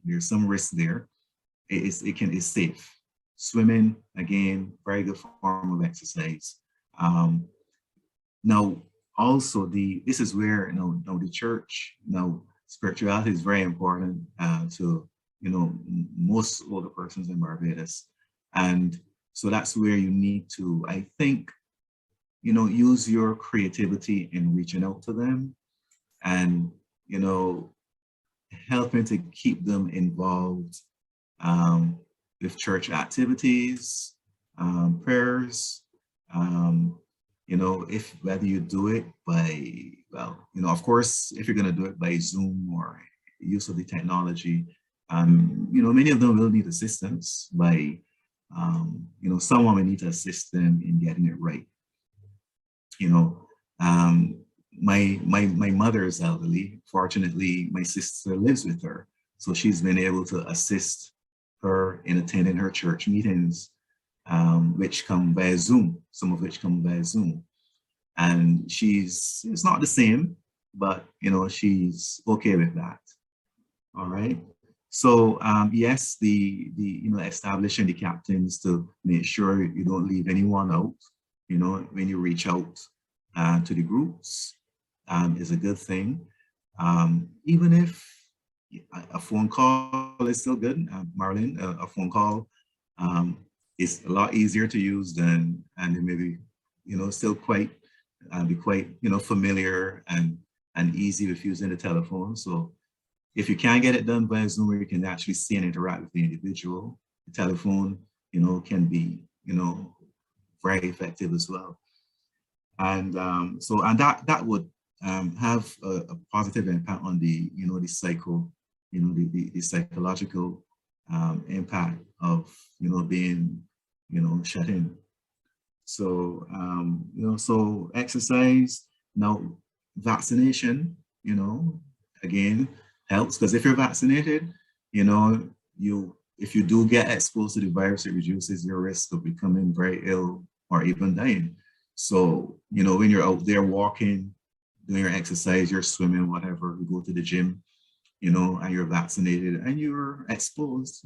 there's some risk there. It's safe. Swimming, again, very good form of exercise. Now, also this is where the church, spirituality is very important to most older persons in Barbados, and so that's where you need to, I think, use your creativity in reaching out to them, and helping to keep them involved with church activities, prayers. If whether you do it by, of course, if you're going to do it by Zoom or use of the technology, many of them will need assistance by, someone will need to assist them in getting it right. My mother is elderly. Fortunately, my sister lives with her, so she's been able to assist her in attending her church meetings, which come via Zoom, some of which come via Zoom. And it's not the same, but she's okay with that. All right. So yes, the establishing the captains to make sure you don't leave anyone out, when you reach out to the groups, is a good thing. Even if a phone call is still good, Marlene, a phone call is a lot easier to use than, and it may be, still quite familiar and easy with using the telephone. So if you can't get it done via Zoom, where you can actually see and interact with the individual, the telephone, can be, very effective as well. And that would have a positive impact on the, the psychological impact of, being, shut in. So, so exercise, now vaccination, again, helps, because if you're vaccinated, if you do get exposed to the virus, it reduces your risk of becoming very ill or even dying. So, when you're out there walking, doing your exercise, you're swimming, whatever, you go to the gym, and you're vaccinated and you're exposed,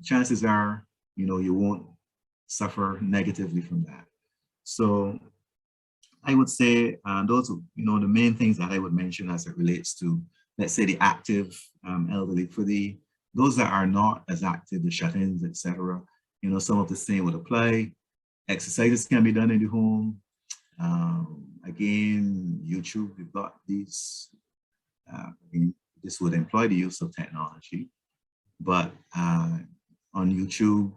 chances are, you won't suffer negatively from that. So I would say those are, the main things that I would mention as it relates to, let's say, the active elderly. For those that are not as active, the shut-ins, etc., some of the same would apply. Exercises can be done in the home. Again, YouTube, we've got these, this would employ the use of technology, but on YouTube,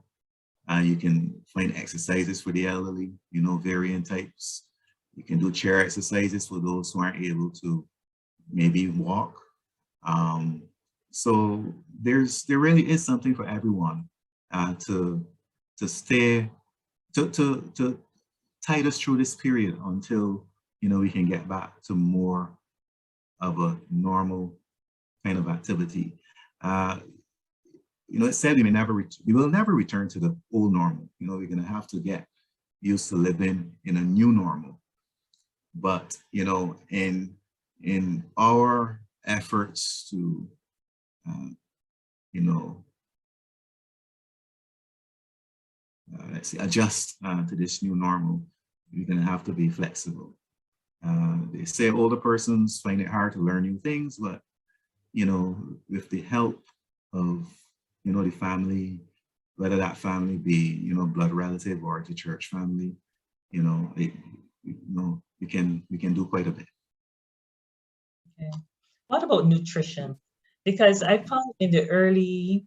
you can find exercises for the elderly, varying types. You can do chair exercises for those who aren't able to maybe walk. So there really is something for everyone to tide us through this period until, we can get back to more of a normal kind of activity. It said we will never return to the old normal. We're going to have to get used to living in a new normal. But, in our efforts to, let's see, adjust to this new normal, we're going to have to be flexible. They say older persons find it hard to learn new things, but, with the help of, the family, whether that family be, blood relative or the church family, we can do quite a bit. Okay. What about nutrition? Because I found in the early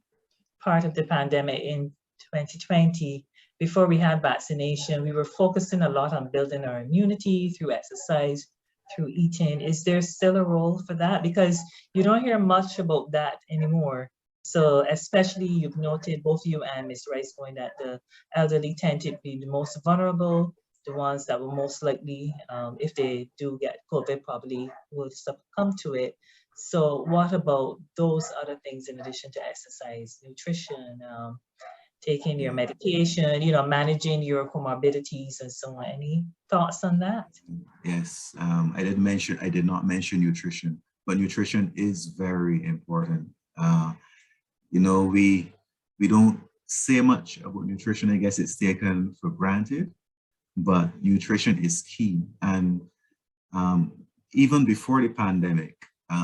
part of the pandemic in 2020, before we had vaccination, we were focusing a lot on building our immunity through exercise, through eating. Is there still a role for that? Because you don't hear much about that anymore. So especially you've noted, both you and Ms. Rice, going that the elderly tend to be the most vulnerable, the ones that will most likely, if they do get COVID, probably will succumb to it. So what about those other things in addition to exercise, nutrition, taking your medication, managing your comorbidities and so on? Any thoughts on that? Yes, I did not mention nutrition, but nutrition is very important. We don't say much about nutrition. I guess it's taken for granted, but nutrition is key. And even before the pandemic,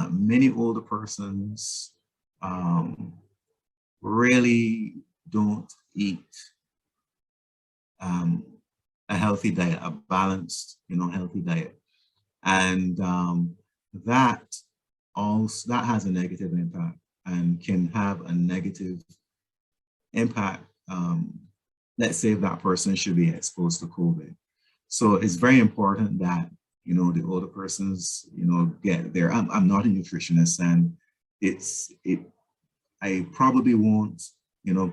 many older persons really don't eat a healthy diet, a balanced, healthy diet. And that has a negative impact and can have a negative impact. Let's say if that person should be exposed to COVID. So it's very important that, the older persons, get there. I'm not a nutritionist, and I probably won't,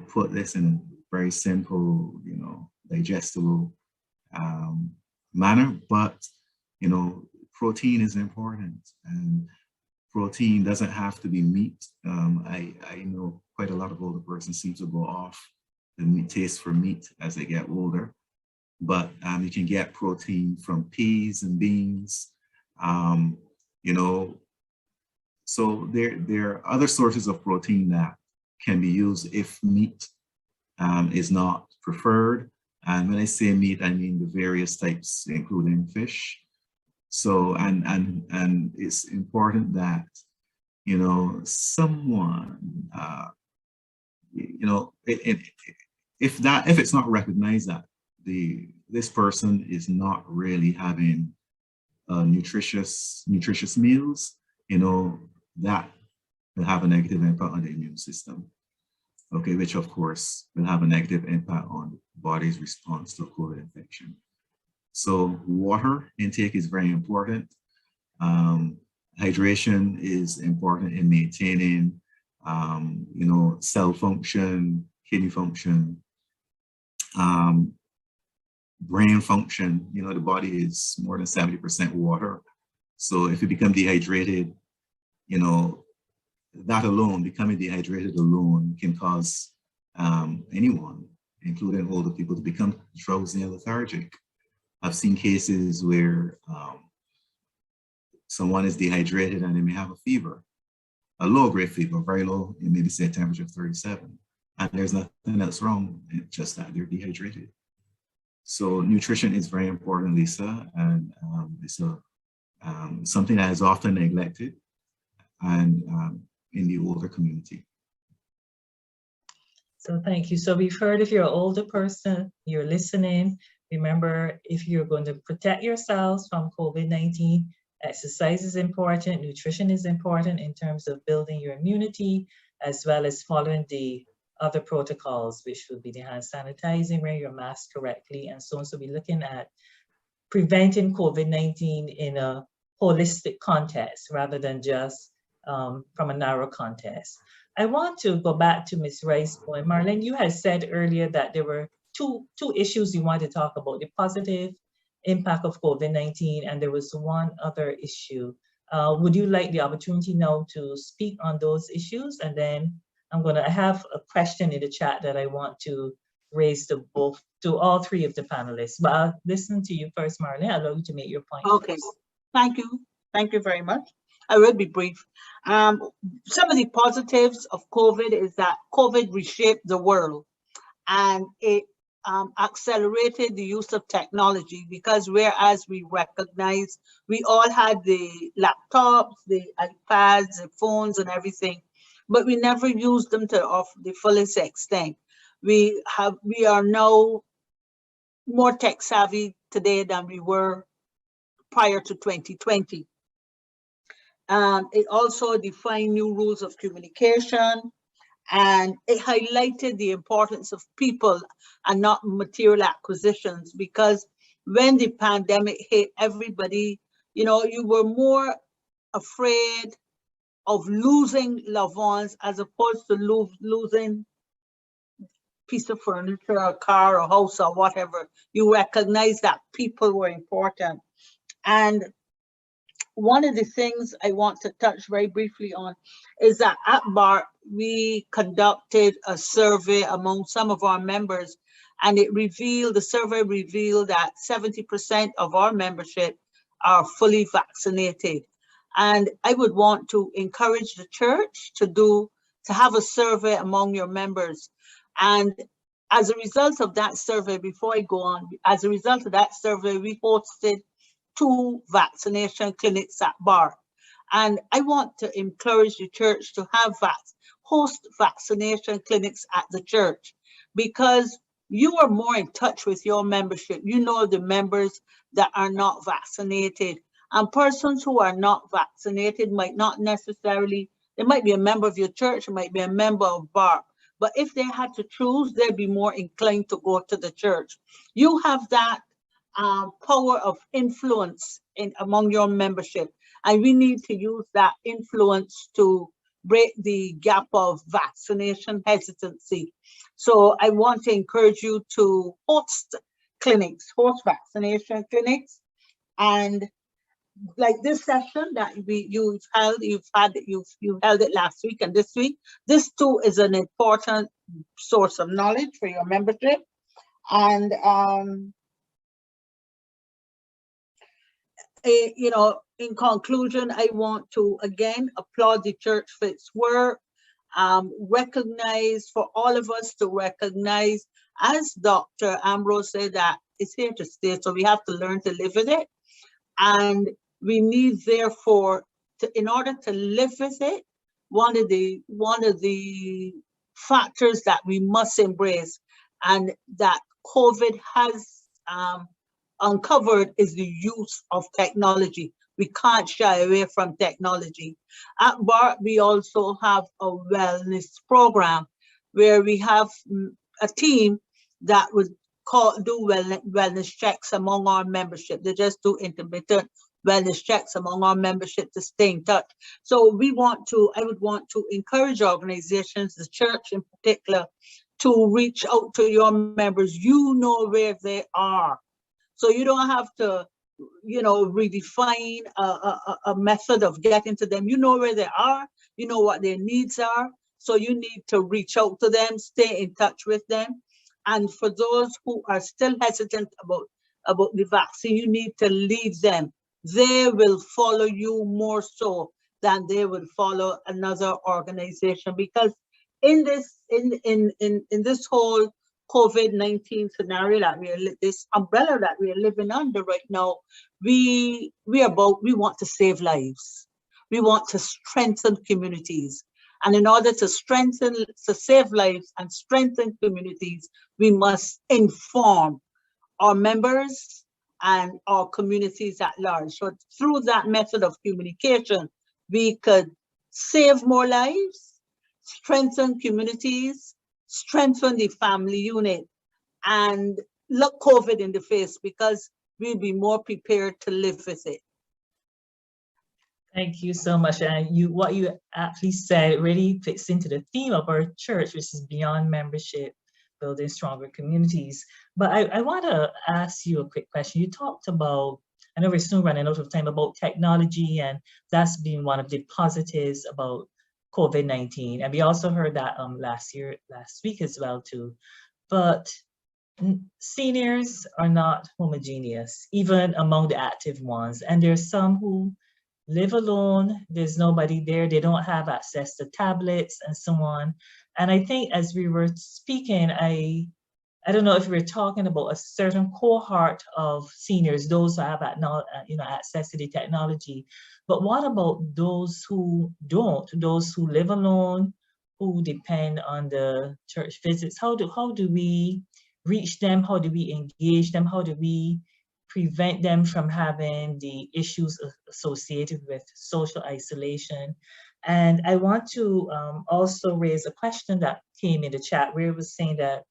put this in a very simple, digestible manner, but, protein is important, and protein doesn't have to be meat. I know quite a lot of older persons seem to go off the taste for meat as they get older, but you can get protein from peas and beans, so there are other sources of protein that can be used if meat is not preferred. And when I say meat, I mean the various types, including fish. So, and it's important that, someone, if it's not recognized that this person is not really having nutritious meals, that will have a negative impact on the immune system. Okay, which of course will have a negative impact on the body's response to COVID infection. So water intake is very important. Hydration is important in maintaining, cell function, kidney function, brain function. The body is more than 70% water. So if you become dehydrated, that alone, becoming dehydrated alone can cause anyone, including older people, to become drowsy and lethargic. I've seen cases where someone is dehydrated and they may have a fever, a low-grade fever, very low, and maybe say a temperature of 37. And there's nothing else wrong, it's just that they're dehydrated. So nutrition is very important, Lisa, and it's something that is often neglected and in the older community. So thank you. So we've heard if you're an older person, you're listening, remember, if you're going to protect yourselves from COVID-19, exercise is important, nutrition is important in terms of building your immunity, as well as following the other protocols, which would be the hand sanitizing, wearing your mask correctly, and so on. So we're looking at preventing COVID-19 in a holistic context rather than just from a narrow context. I want to go back to Ms. Rice's point. Marlene, you had said earlier that there were two issues you wanted to talk about, the positive impact of COVID-19, and there was one other issue. Would you like the opportunity now to speak on those issues? And then I have a question in the chat that I want to raise to all three of the panelists, but I'll listen to you first, Marlene. I'll allow you to make your point. Okay, thank you. Thank you very much. I will be brief. Some of the positives of COVID is that COVID reshaped the world, and it accelerated the use of technology, because whereas we recognize we all had the laptops, the iPads, the phones and everything, but we never used them to the fullest extent. We are now more tech savvy today than we were prior to 2020. It also defined new rules of communication, and it highlighted the importance of people and not material acquisitions, because when the pandemic hit, everybody, you were more afraid of losing loved ones as opposed to losing piece of furniture, a car, a house, or whatever. You recognize that people were important. And one of the things I want to touch very briefly on is that at BART, we conducted a survey among some of our members, and the survey revealed that 70% of our membership are fully vaccinated. And I would want to encourage the church to have a survey among your members. And as a result of that survey, before I go on, as a result of that survey, we hosted 2 vaccination clinics at BART. And I want to encourage the church to host vaccination clinics at the church, because you are more in touch with your membership. You know the members that are not vaccinated, and persons who are not vaccinated might not necessarily, they might be a member of your church, might be a member of BART, but if they had to choose, they'd be more inclined to go to the church. You have that power of influence among your membership, and we need to use that influence to break the gap of vaccination hesitancy. So I want to encourage you to host vaccination clinics, and like this session that you've held it last week and this week. This too is an important source of knowledge for your membership. And in conclusion, I want to again applaud the church for its work. Recognize, for all of us to recognize, as Dr. Ambrose said, that it's here to stay, so we have to learn to live with it. And we need, therefore, in order to live with it, one of the factors that we must embrace and that COVID has uncovered is the use of technology. We can't shy away from technology. At BART, we also have a wellness program where we have a team that would do wellness checks among our membership. They just do intermittent wellness checks among our membership to stay in touch. So I would want to encourage organizations, the church in particular, to reach out to your members. You know where they are. So you don't have to, redefine a method of getting to them. You know where they are, you know what their needs are. So you need to reach out to them, stay in touch with them. And for those who are still hesitant about the vaccine, you need to lead them. They will follow you more so than they will follow another organization, because in this whole COVID-19 scenario that this umbrella that we are living under right now, we want to save lives. We want to strengthen communities. And in order to save lives and strengthen communities, we must inform our members and our communities at large. So through that method of communication, we could save more lives, strengthen communities, strengthen the family unit, and look COVID in the face, because we'll be more prepared to live with it. Thank you so much. And what you actually said really fits into the theme of our church, which is beyond membership, building stronger communities. But I want to ask you a quick question. You talked about, I know we're soon running out of time, about technology, and that's been one of the positives about COVID-19. And we also heard that last week as well too. But seniors are not homogeneous, even among the active ones. And there's some who live alone, there's nobody there, they don't have access to tablets and so on. And I think as we were speaking, I don't know if we were talking about a certain cohort of seniors, those who have access to the technology. But what about those who don't, those who live alone, who depend on the church visits? How do we reach them? How do we engage them? How do we prevent them from having the issues associated with social isolation? And I want to also raise a question that came in the chat, where it was saying that,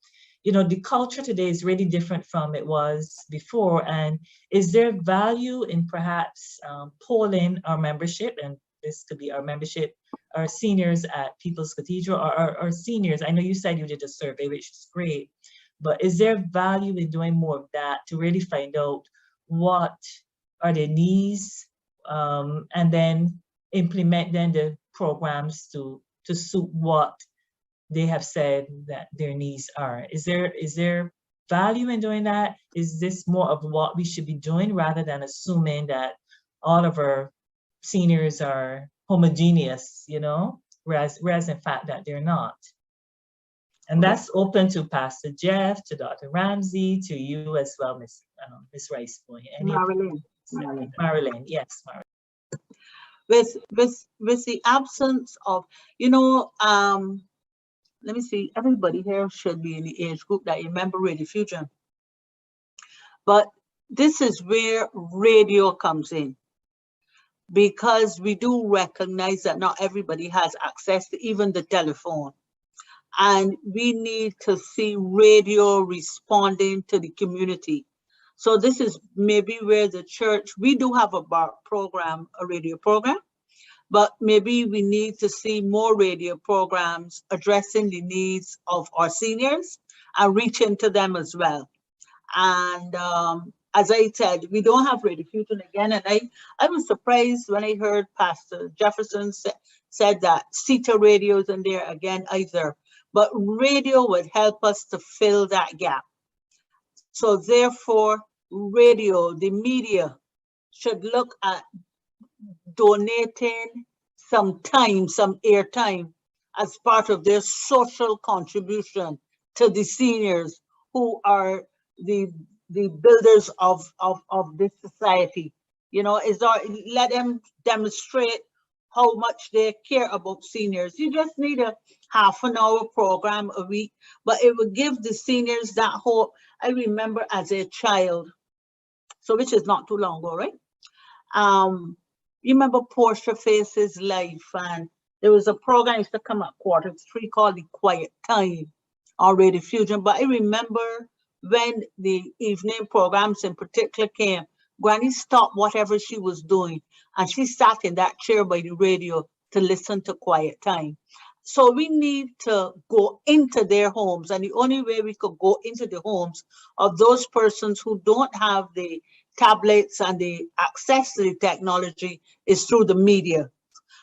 the culture today is really different from it was before. And is there value in perhaps polling our membership, and this could be our membership, our seniors at People's Cathedral, or our seniors? I know you said you did a survey, which is great, but is there value in doing more of that to really find out what are their needs, and then implement then the programs to suit what they have said that their needs are? Is there value in doing that? Is this more of what we should be doing, rather than assuming that all of our seniors are homogeneous, whereas in fact that they're not? And that's open to Pastor Jeff, to Dr. Ramsey, to you as well, Miss Rice Boy. Marilyn, yes, Marilyn. With the absence of, let me see, everybody here should be in the age group that remember Radio Fusion. But this is where radio comes in, because we do recognize that not everybody has access to even the telephone. And we need to see radio responding to the community. So this is maybe where the church, we do have a radio program, but maybe we need to see more radio programs addressing the needs of our seniors and reaching to them as well. And as I said, we don't have Radio Fusion again. And I was surprised when I heard Pastor Jefferson said that CETA radio isn't there again either. But radio would help us to fill that gap. So therefore, radio, the media, should look at donating some time, some airtime, as part of their social contribution to the seniors, who are the builders of this society. Let them demonstrate how much they care about seniors. You just need a half-an-hour program a week, but it would give the seniors that hope. I remember as a child, so which is not too long ago, right? You remember Portia Faces Life, and there was a program used to come up Q3 called The Quiet Time on Radio Fusion. But I remember when the evening programs in particular came, Granny stopped whatever she was doing and she sat in that chair by the radio to listen to Quiet Time. So we need to go into their homes, and the only way we could go into the homes of those persons who don't have the tablets and the access to the technology is through the media,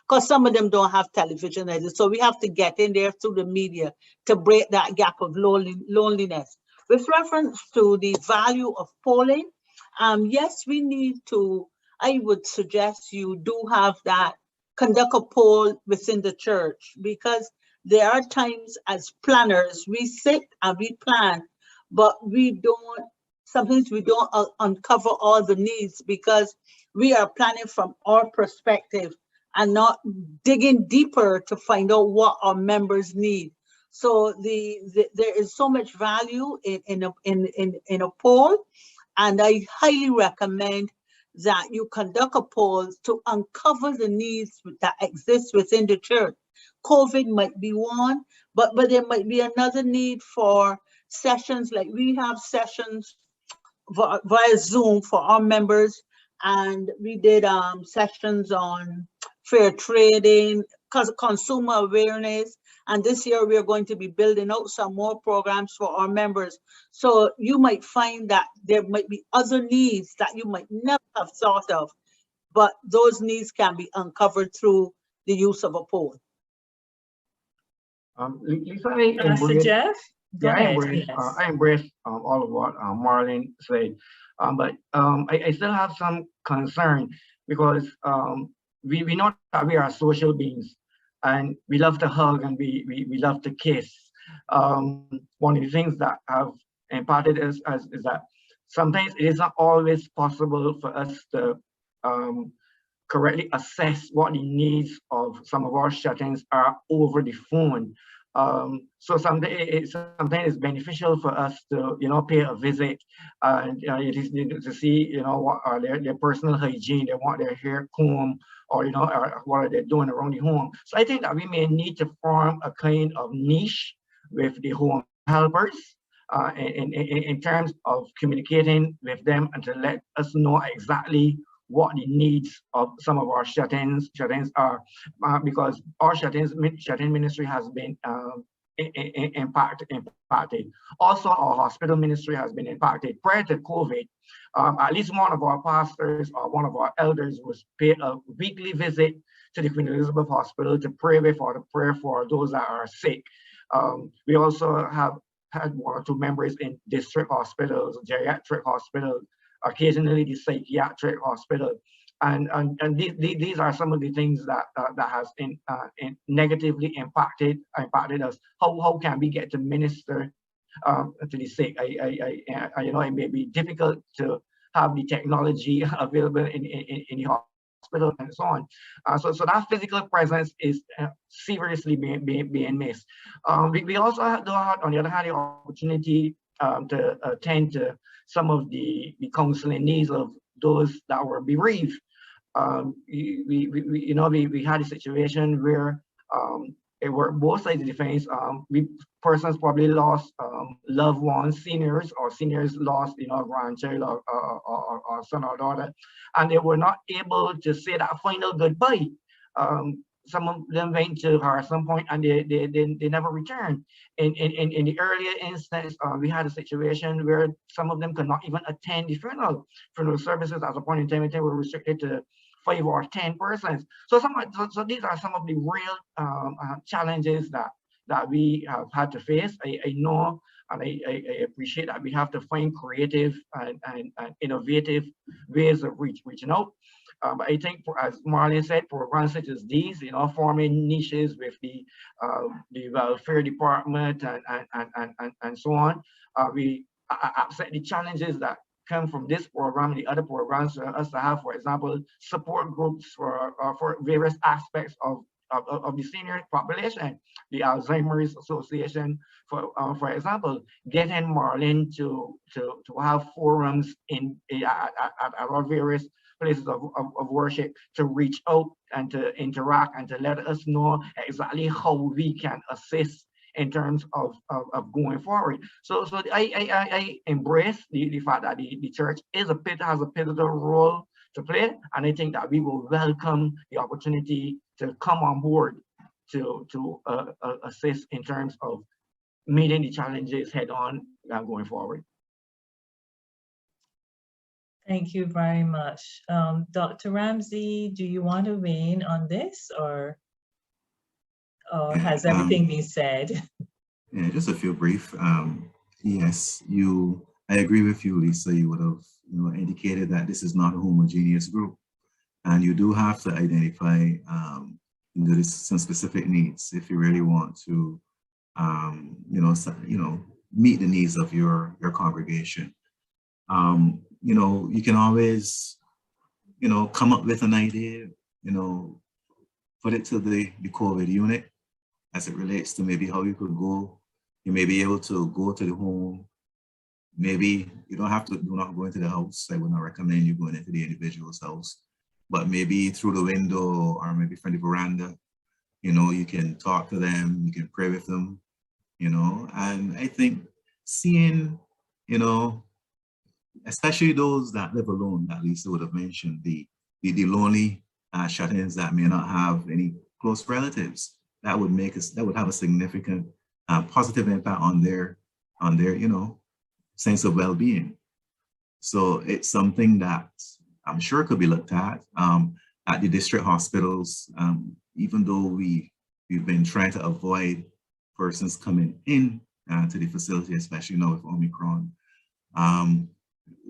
because some of them don't have television either. So we have to get in there through the media to break that gap of loneliness. With reference to the value of polling, yes, we need to, I would suggest you do have that, conduct a poll within the church, because there are times as planners, we sit and we plan, but sometimes we don't uncover all the needs because we are planning from our perspective and not digging deeper to find out what our members need. So there is so much value in a poll, and I highly recommend that you conduct a poll to uncover the needs that exist within the church. COVID might be one, but there might be another need for sessions, like we have sessions via Zoom for our members, and we did sessions on fair trading, consumer awareness, and this year we are going to be building out some more programs for our members. So you might find that there might be other needs that you might never have thought of, but those needs can be uncovered through the use of a poll. Lisa, Pastor Jeff? I embrace all of what Marlene said, but I still have some concern because we know that we are social beings and we love to hug and we love to kiss. One of the things that have impacted us is that sometimes it is not always possible for us to correctly assess what the needs of some of our shut-ins are over the phone. So sometimes it's beneficial for us to, pay a visit and to see, what are their personal hygiene, they want their hair combed, or or what are they doing around the home. So I think that we may need to form a kind of niche with the home helpers in terms of communicating with them and to let us know exactly what the needs of some of our shut-ins are, because our shut-in ministry has been impacted. Also, our hospital ministry has been impacted. Prior to COVID, at least one of our pastors or one of our elders was paid a weekly visit to the Queen Elizabeth Hospital to pray for those that are sick. We also have had 1 or 2 members in district hospitals, geriatric hospitals, occasionally the psychiatric hospital, and these are some of the things that has negatively impacted us. How can we get to minister to the sick? It may be difficult to have the technology available in the hospital and so on. So that physical presence is seriously being missed. We also have, on the other hand, the opportunity to attend to some of the counseling needs of those that were bereaved. We had a situation where it were both sides of the fence. Persons probably lost loved ones, seniors lost, a grandchild or son or daughter, and they were not able to say that final goodbye. Some of them went to her at some point and they never returned. In the earlier instance, we had a situation where some of them could not even attend the funeral services. At a point in time, they were restricted to 5 or 10 persons. So these are some of the real challenges that we have had to face. I know and I appreciate that we have to find creative and innovative ways of reaching out. But I think, as Marlene said, programs such as these, forming niches with the welfare department and so on, we accept the challenges that come from this program, the other programs for us to have, for example, support groups for various aspects of the senior population, the Alzheimer's Association, for example, getting Marlene to have forums at our various places of worship to reach out and to interact and to let us know exactly how we can assist in terms of going forward. So I embrace the fact that the church has a pivotal role to play, and I think that we will welcome the opportunity to come on board to assist in terms of meeting the challenges head on going forward. Thank you very much. Dr. Ramsey, do you want to weigh in on this, or has everything been said? Yeah, just a few brief. Yes, I agree with you, Lisa. You would have indicated that this is not a homogeneous group, and you do have to identify some specific needs if you really want to meet the needs of your congregation. You can always come up with an idea, put it to the COVID unit as it relates to maybe how you could go. You may be able to go to the home. Maybe you do not go into the house. I would not recommend you going into the individual's house, but maybe through the window or maybe from the veranda, you can talk to them, you can pray with them, and I think seeing, especially those that live alone, that Lisa would have mentioned, the lonely shut-ins that may not have any close relatives, that would have a significant positive impact on their sense of well-being. So it's something that I'm sure could be looked at the district hospitals. Even though we've been trying to avoid persons coming in to the facility, especially now with Omicron,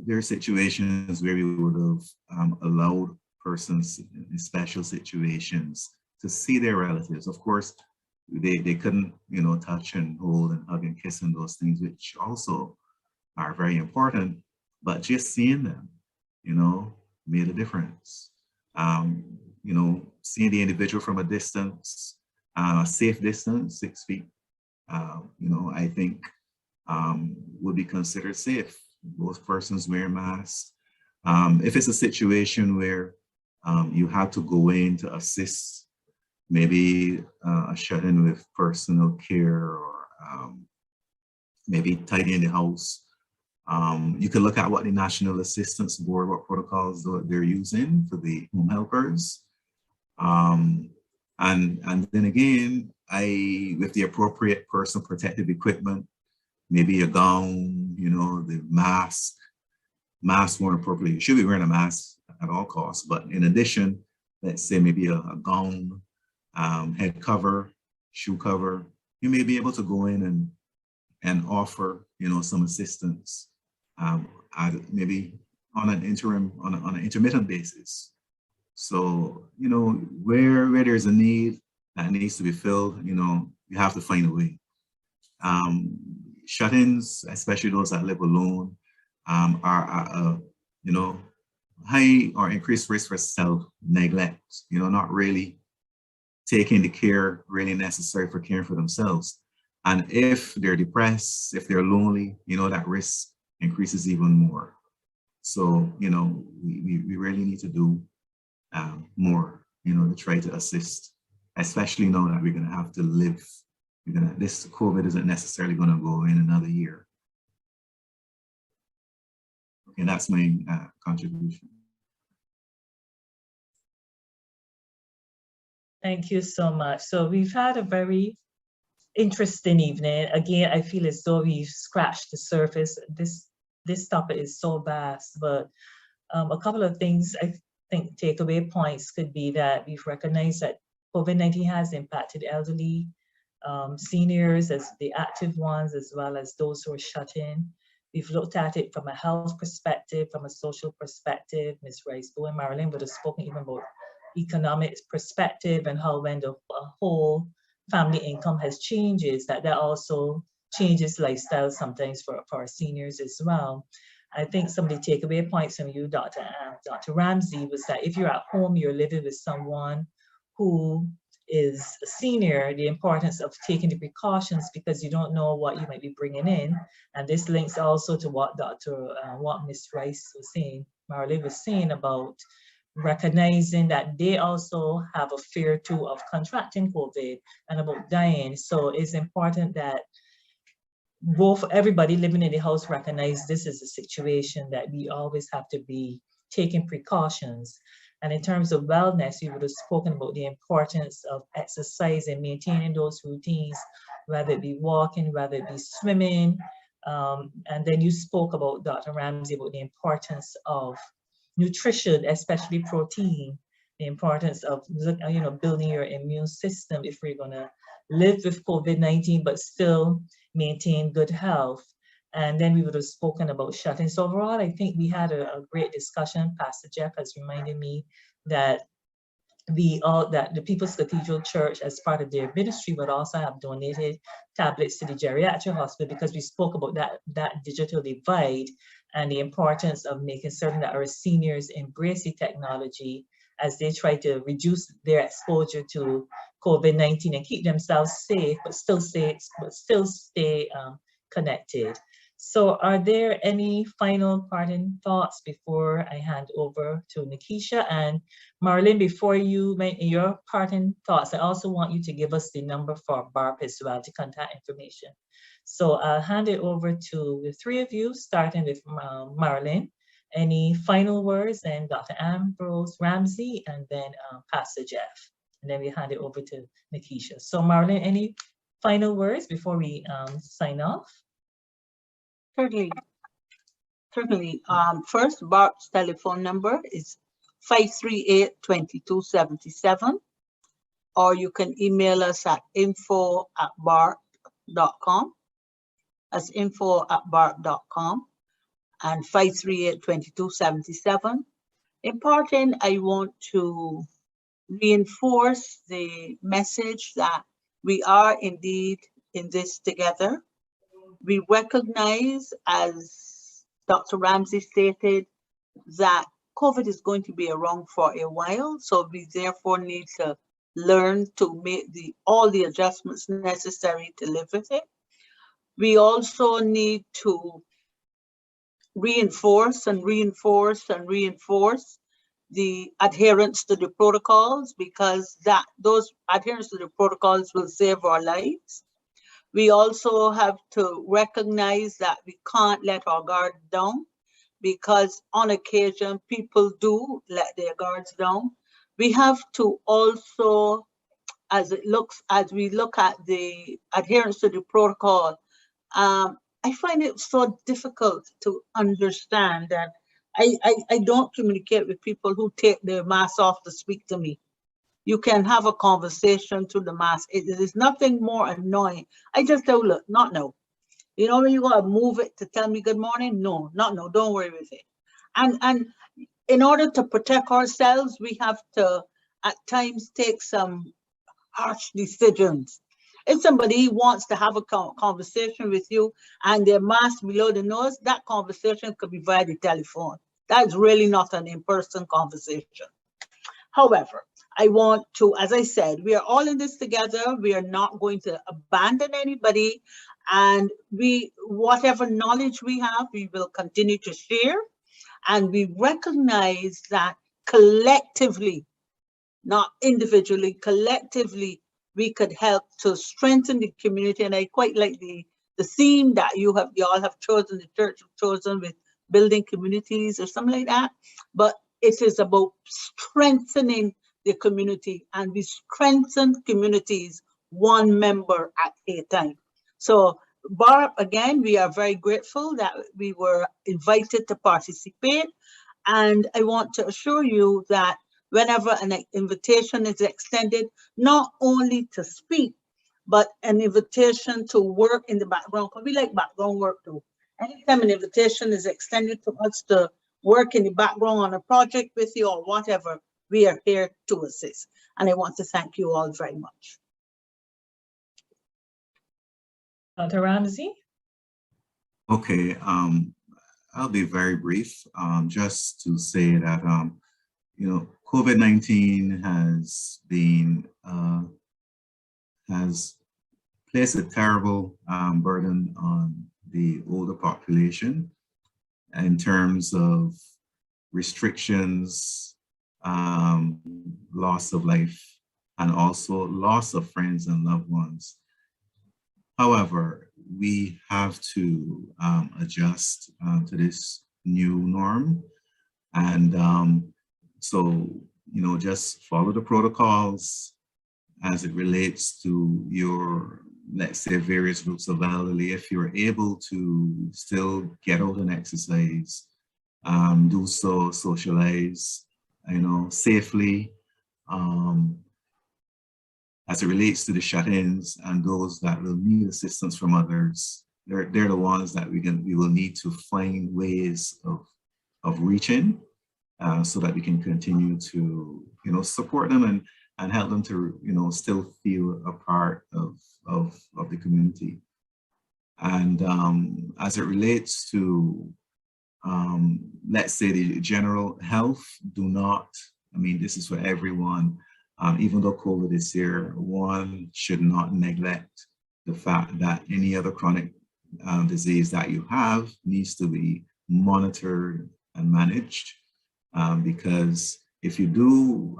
there are situations where we would have allowed persons in special situations to see their relatives. Of course, they couldn't, touch and hold and hug and kiss and those things, which also are very important, but just seeing them, made a difference. Seeing the individual from a distance, safe distance, 6 feet, I think would be considered safe. Both persons wear masks. If it's a situation where you have to go in to assist, maybe a shut-in with personal care or maybe tidying the house, you can look at what the National Assistance Board, what protocols they're using for the home helpers. And then again, with the appropriate personal protective equipment, maybe a gown, the mask worn appropriately. You should be wearing a mask at all costs, but in addition, let's say maybe a gown, head cover, shoe cover, you may be able to go in and offer, some assistance, maybe on an intermittent basis. So, where there's a need that needs to be filled, you have to find a way. Shut-ins, especially those that live alone, are high or increased risk for self-neglect, not really taking the care really necessary for caring for themselves. And if they're depressed, if they're lonely, that risk increases even more. So, we really need to do more, to try to assist, especially now that we're going to have to live. This COVID isn't necessarily going to go in another year. Okay, that's my contribution. Thank you so much. So we've had a very interesting evening. Again, I feel as though we've scratched the surface. This topic is so vast, but a couple of things I think takeaway points could be that we've recognized that COVID-19 has impacted elderly, seniors as the active ones, as well as those who are shut in. We've looked at it from a health perspective, from a social perspective. Ms. Rice-Bowe and Marilyn would have spoken even about economic perspective and how when the whole family income has changes, that also changes lifestyle sometimes for our seniors as well. I think some of the takeaway points from you, Dr. Ramsey, was that if you're at home, you're living with someone who is a senior, the importance of taking the precautions because you don't know what you might be bringing in. And this links also to what Ms. Rice was saying, Marilyn was saying about recognizing that they also have a fear too of contracting COVID and about dying. So it's important that both everybody living in the house recognize this is a situation that we always have to be taking precautions. And in terms of wellness, you would have spoken about the importance of exercise and maintaining those routines, whether it be walking, whether it be swimming. And then you spoke about, Dr. Ramsey, about the importance of nutrition, especially protein, the importance of building your immune system if we're going to live with COVID-19 but still maintain good health. And then we would have spoken about shut-in. So overall, I think we had a great discussion. Pastor Jeff has reminded me that the People's Cathedral Church, as part of their ministry, would also have donated tablets to the geriatric hospital, because we spoke about that digital divide and the importance of making certain that our seniors embrace the technology as they try to reduce their exposure to COVID-19 and keep themselves safe, but still stay connected. So are there any final parting thoughts before I hand over to Nikisha? And Marlene, before you make your parting thoughts, I also want you to give us the number for BARP as well, to contact information. So I'll hand it over to the three of you, starting with Marlene. Any final words, and Dr. Ambrose Ramsey, and then Pastor Jeff. And then we hand it over to Nikisha. So Marlene, any final words before we sign off? Certainly. First, BARP's telephone number is 538-2277, or you can email us at info@barp.com. That's info@barp.com, and 538-2277. In parting, I want to reinforce the message that we are indeed in this together. We recognize, as Dr. Ramsey stated, that COVID is going to be around for a while, so we therefore need to learn to make all the adjustments necessary to live with it. We also need to reinforce the adherence to the protocols, because those adherence to the protocols will save our lives. We also have to recognize that we can't let our guard down, because on occasion people do let their guards down. We have to also, as we look at the adherence to the protocol, I find it so difficult to understand that I don't communicate with people who take their mask off to speak to me. You can have a conversation through the mask. It is nothing more annoying. I just tell, look, not no. You know, when you gotta move it to tell me good morning, no, not no, don't worry with it. And in order to protect ourselves, we have to at times take some harsh decisions. If somebody wants to have a conversation with you and their mask below the nose, that conversation could be via the telephone. That's really not an in-person conversation. However, I want to, as I said, we are all in this together. We are not going to abandon anybody, and whatever knowledge we have, we will continue to share. And we recognize that collectively, not individually, collectively, we could help to strengthen the community. And I quite like the theme that you all have chosen, the church have chosen, with building communities or something like that. But it is about strengthening the community, and we strengthen communities one member at a time. So BARP, again, we are very grateful that we were invited to participate. And I want to assure you that whenever an invitation is extended, not only to speak, but an invitation to work in the background, because we like background work too. Anytime an invitation is extended to us to work in the background on a project with you or whatever, we are here to assist. And I want to thank you all very much. Dr. Ramsey? Okay, I'll be very brief, just to say that, you know, COVID-19 has placed a terrible burden on the older population in terms of restrictions loss of life, and also loss of friends and loved ones. However, we have to adjust to this new norm. And so, just follow the protocols as it relates to your, let's say, various groups of elderly. If you're able to still get out and exercise, do so, socialize, safely. As it relates to the shut-ins and those that will need assistance from others, they're the ones that we will need to find ways of reaching so that we can continue to support them and help them to still feel a part of the community. And as it relates to let's say the general health, this is for everyone. Even though COVID is here, one should not neglect the fact that any other chronic disease that you have needs to be monitored and managed, because if you do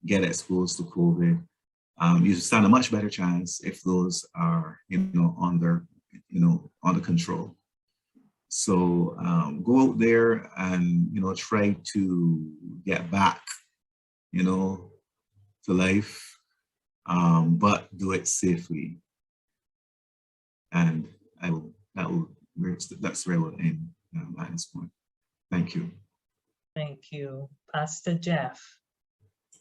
get exposed to COVID, you stand a much better chance if those are under control. So go out there and try to get back to life, but do it safely. And that's where I will end at this point. Thank you. Thank you. Pastor Jeff.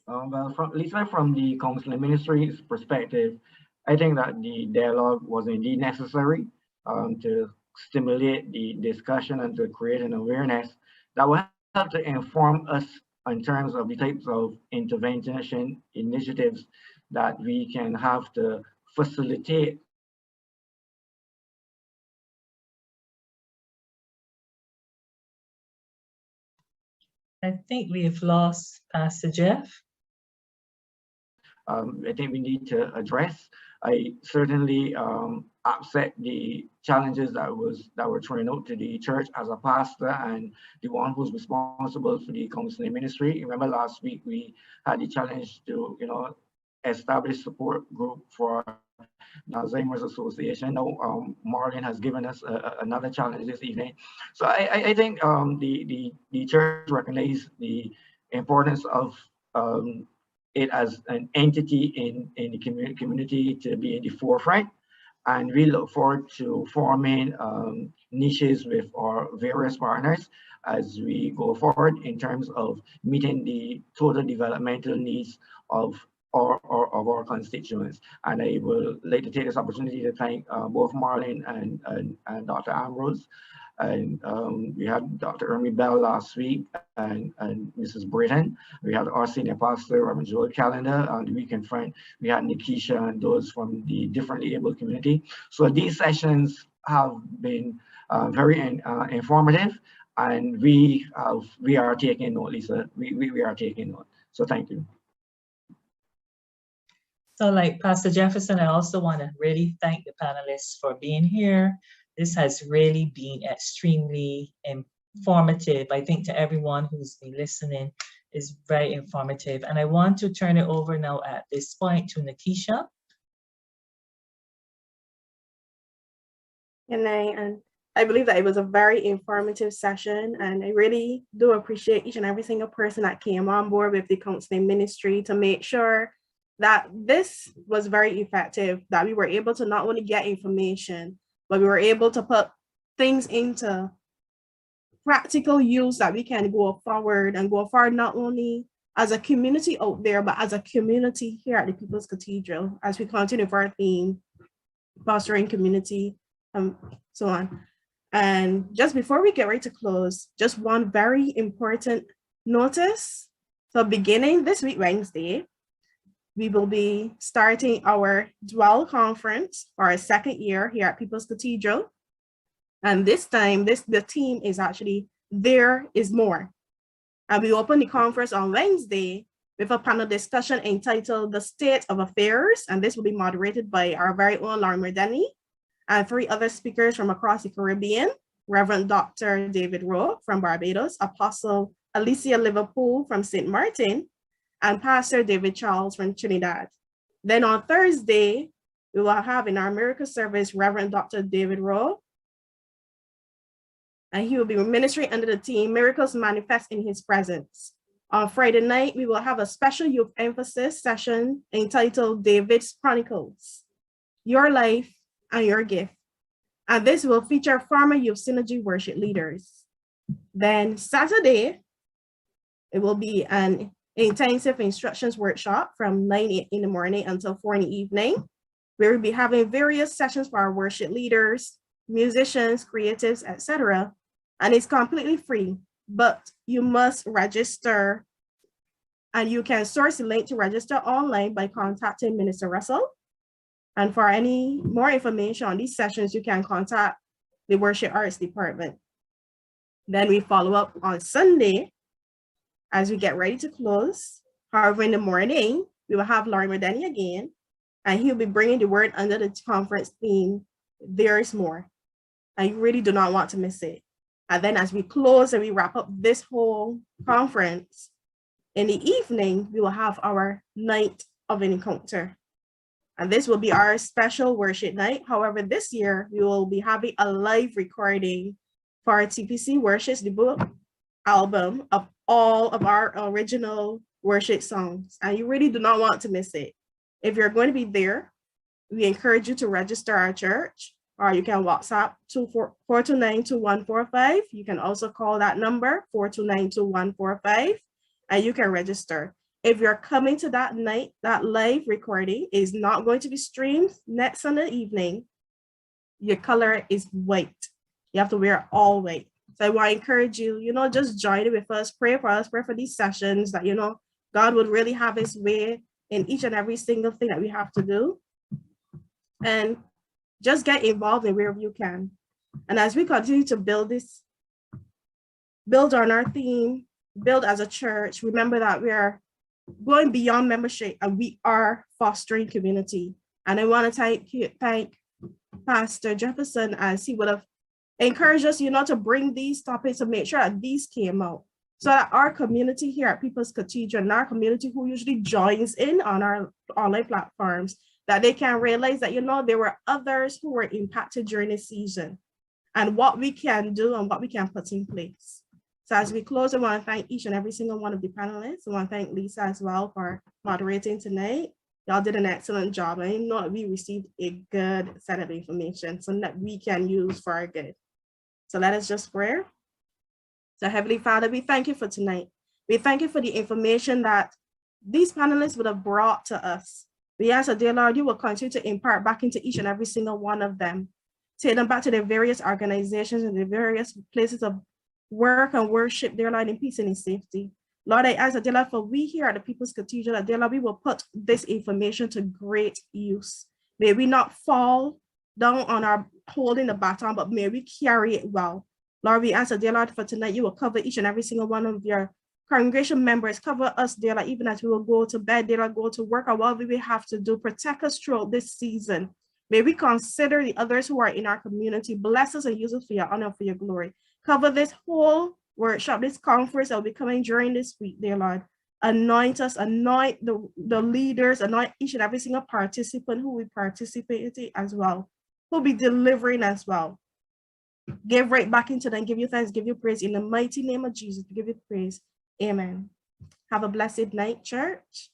Well, from the Counseling Ministry's perspective, I think that the dialogue was indeed necessary to stimulate the discussion and to create an awareness that will help to inform us in terms of the types of intervention initiatives that we can have to facilitate. I think we've lost Pastor Jeff. I think we need to address. I certainly accept the challenges that were thrown out to the church as a pastor and the one who's responsible for the counseling ministry. Remember last week we had the challenge to establish support group for the Alzheimer's Association. Now Marlon has given us another challenge this evening. So I think the church recognizes the importance of it as an entity in the community to be in the forefront. And we look forward to forming niches with our various partners as we go forward in terms of meeting the total developmental needs of our constituents. And I would like to take this opportunity to thank both Marlon and Dr. Ambrose. And we had Dr. Ermi Bell last week and Mrs. Britton. We had our senior pastor, Reverend Joel Calendar. On the weekend front, we had Nikisha and those from the differently able community. So these sessions have been very informative, and we are taking note, Lisa. We are taking note. So thank you. So like Pastor Jefferson, I also want to really thank the panelists for being here. This has really been extremely informative. I think to everyone who's been listening is very informative. And I want to turn it over now at this point to Nikisha. And I believe that it was a very informative session, and I really do appreciate each and every single person that came on board with the counseling ministry to make sure that this was very effective, that we were able to not only get information, but we were able to put things into practical use that we can go forward not only as a community out there, but as a community here at the People's Cathedral, as we continue for our theme, fostering community, so on. And just before we get ready to close, just one very important notice. So beginning this week, Wednesday, we will be starting our Dwell Conference for our second year here at People's Cathedral. And this time, the theme is actually There is More. And we open the conference on Wednesday with a panel discussion entitled The State of Affairs. And this will be moderated by our very own Lauren Merdeni and 3 other speakers from across the Caribbean, Reverend Dr. David Rowe from Barbados, Apostle Alicia Liverpool from St. Martin, and Pastor David Charles from Trinidad. Then on Thursday, we will have in our miracle service Reverend Dr. David Rowe, and he will be ministering under the theme Miracles Manifest in His Presence. On Friday night, we will have a special youth emphasis session entitled David's Chronicles, Your Life and Your Gift. And this will feature former Youth Synergy worship leaders. Then Saturday, it will be an intensive instructions workshop from 9 in the morning until 4 in the evening. We will be having various sessions for our worship leaders, musicians, creatives, etc. And it's completely free, but you must register, and you can source the link to register online by contacting Minister Russell. And for any more information on these sessions, you can contact the Worship Arts Department. Then we follow up on Sunday as we get ready to close. However, in the morning, we will have Laurie Medeni again, and he'll be bringing the word under the conference theme, There is More. And you really do not want to miss it. And then as we close and we wrap up this whole conference, in the evening, we will have our night of an encounter. And this will be our special worship night. However, this year, we will be having a live recording for our TPC Worship's debut album of all of our original worship songs. And you really do not want to miss it. If you're going to be there, we encourage you to register our church, or you can WhatsApp 429-2145. You can also call that number, 429-2145, and you can register. If you're coming to that night, that live recording is not going to be streamed next Sunday evening. Your color is white. You have to wear all white. So I want to encourage you, just join it with us, pray for these sessions that, God would really have his way in each and every single thing that we have to do. And just get involved in wherever you can. And as we continue to build on our theme, build as a church, remember that we are going beyond membership and we are fostering community. And I want to thank Pastor Jefferson, as he would have encouraged us, to bring these topics to make sure that these came out, so that our community here at People's Cathedral and our community who usually joins in on our online platforms, that they can realize that, there were others who were impacted during this season and what we can do and what we can put in place. So as we close, I want to thank each and every single one of the panelists. I want to thank Lisa as well for moderating tonight. Y'all did an excellent job. I know that we received a good set of information so that we can use for our good. So let us just pray. So Heavenly Father, we thank you for tonight. We thank you for the information that these panelists would have brought to us. We ask that, dear Lord, you will continue to impart back into each and every single one of them. Take them back to their various organizations and the various places of work and worship, dear Lord, in peace and in safety. Lord, I ask that, dear Lord, for we here at the People's Cathedral, that, dear Lord, we will put this information to great use. May we not fall down on our holding the baton, but may we carry it well. Lord, we ask that, dear Lord, for tonight, you will cover each and every single one of your congregation members. Cover us, dear Lord, even as we will go to bed, dear Lord, go to work, or whatever we have to do. Protect us throughout this season. May we consider the others who are in our community. Bless us and use us for your honor, for your glory. Cover this whole workshop, this conference that will be coming during this week, dear Lord. Anoint us, anoint the leaders, anoint each and every single participant who will participate as well, who will be delivering as well. Give right back into them, give you thanks, give you praise in the mighty name of Jesus. Give you praise. Amen. Have a blessed night, church.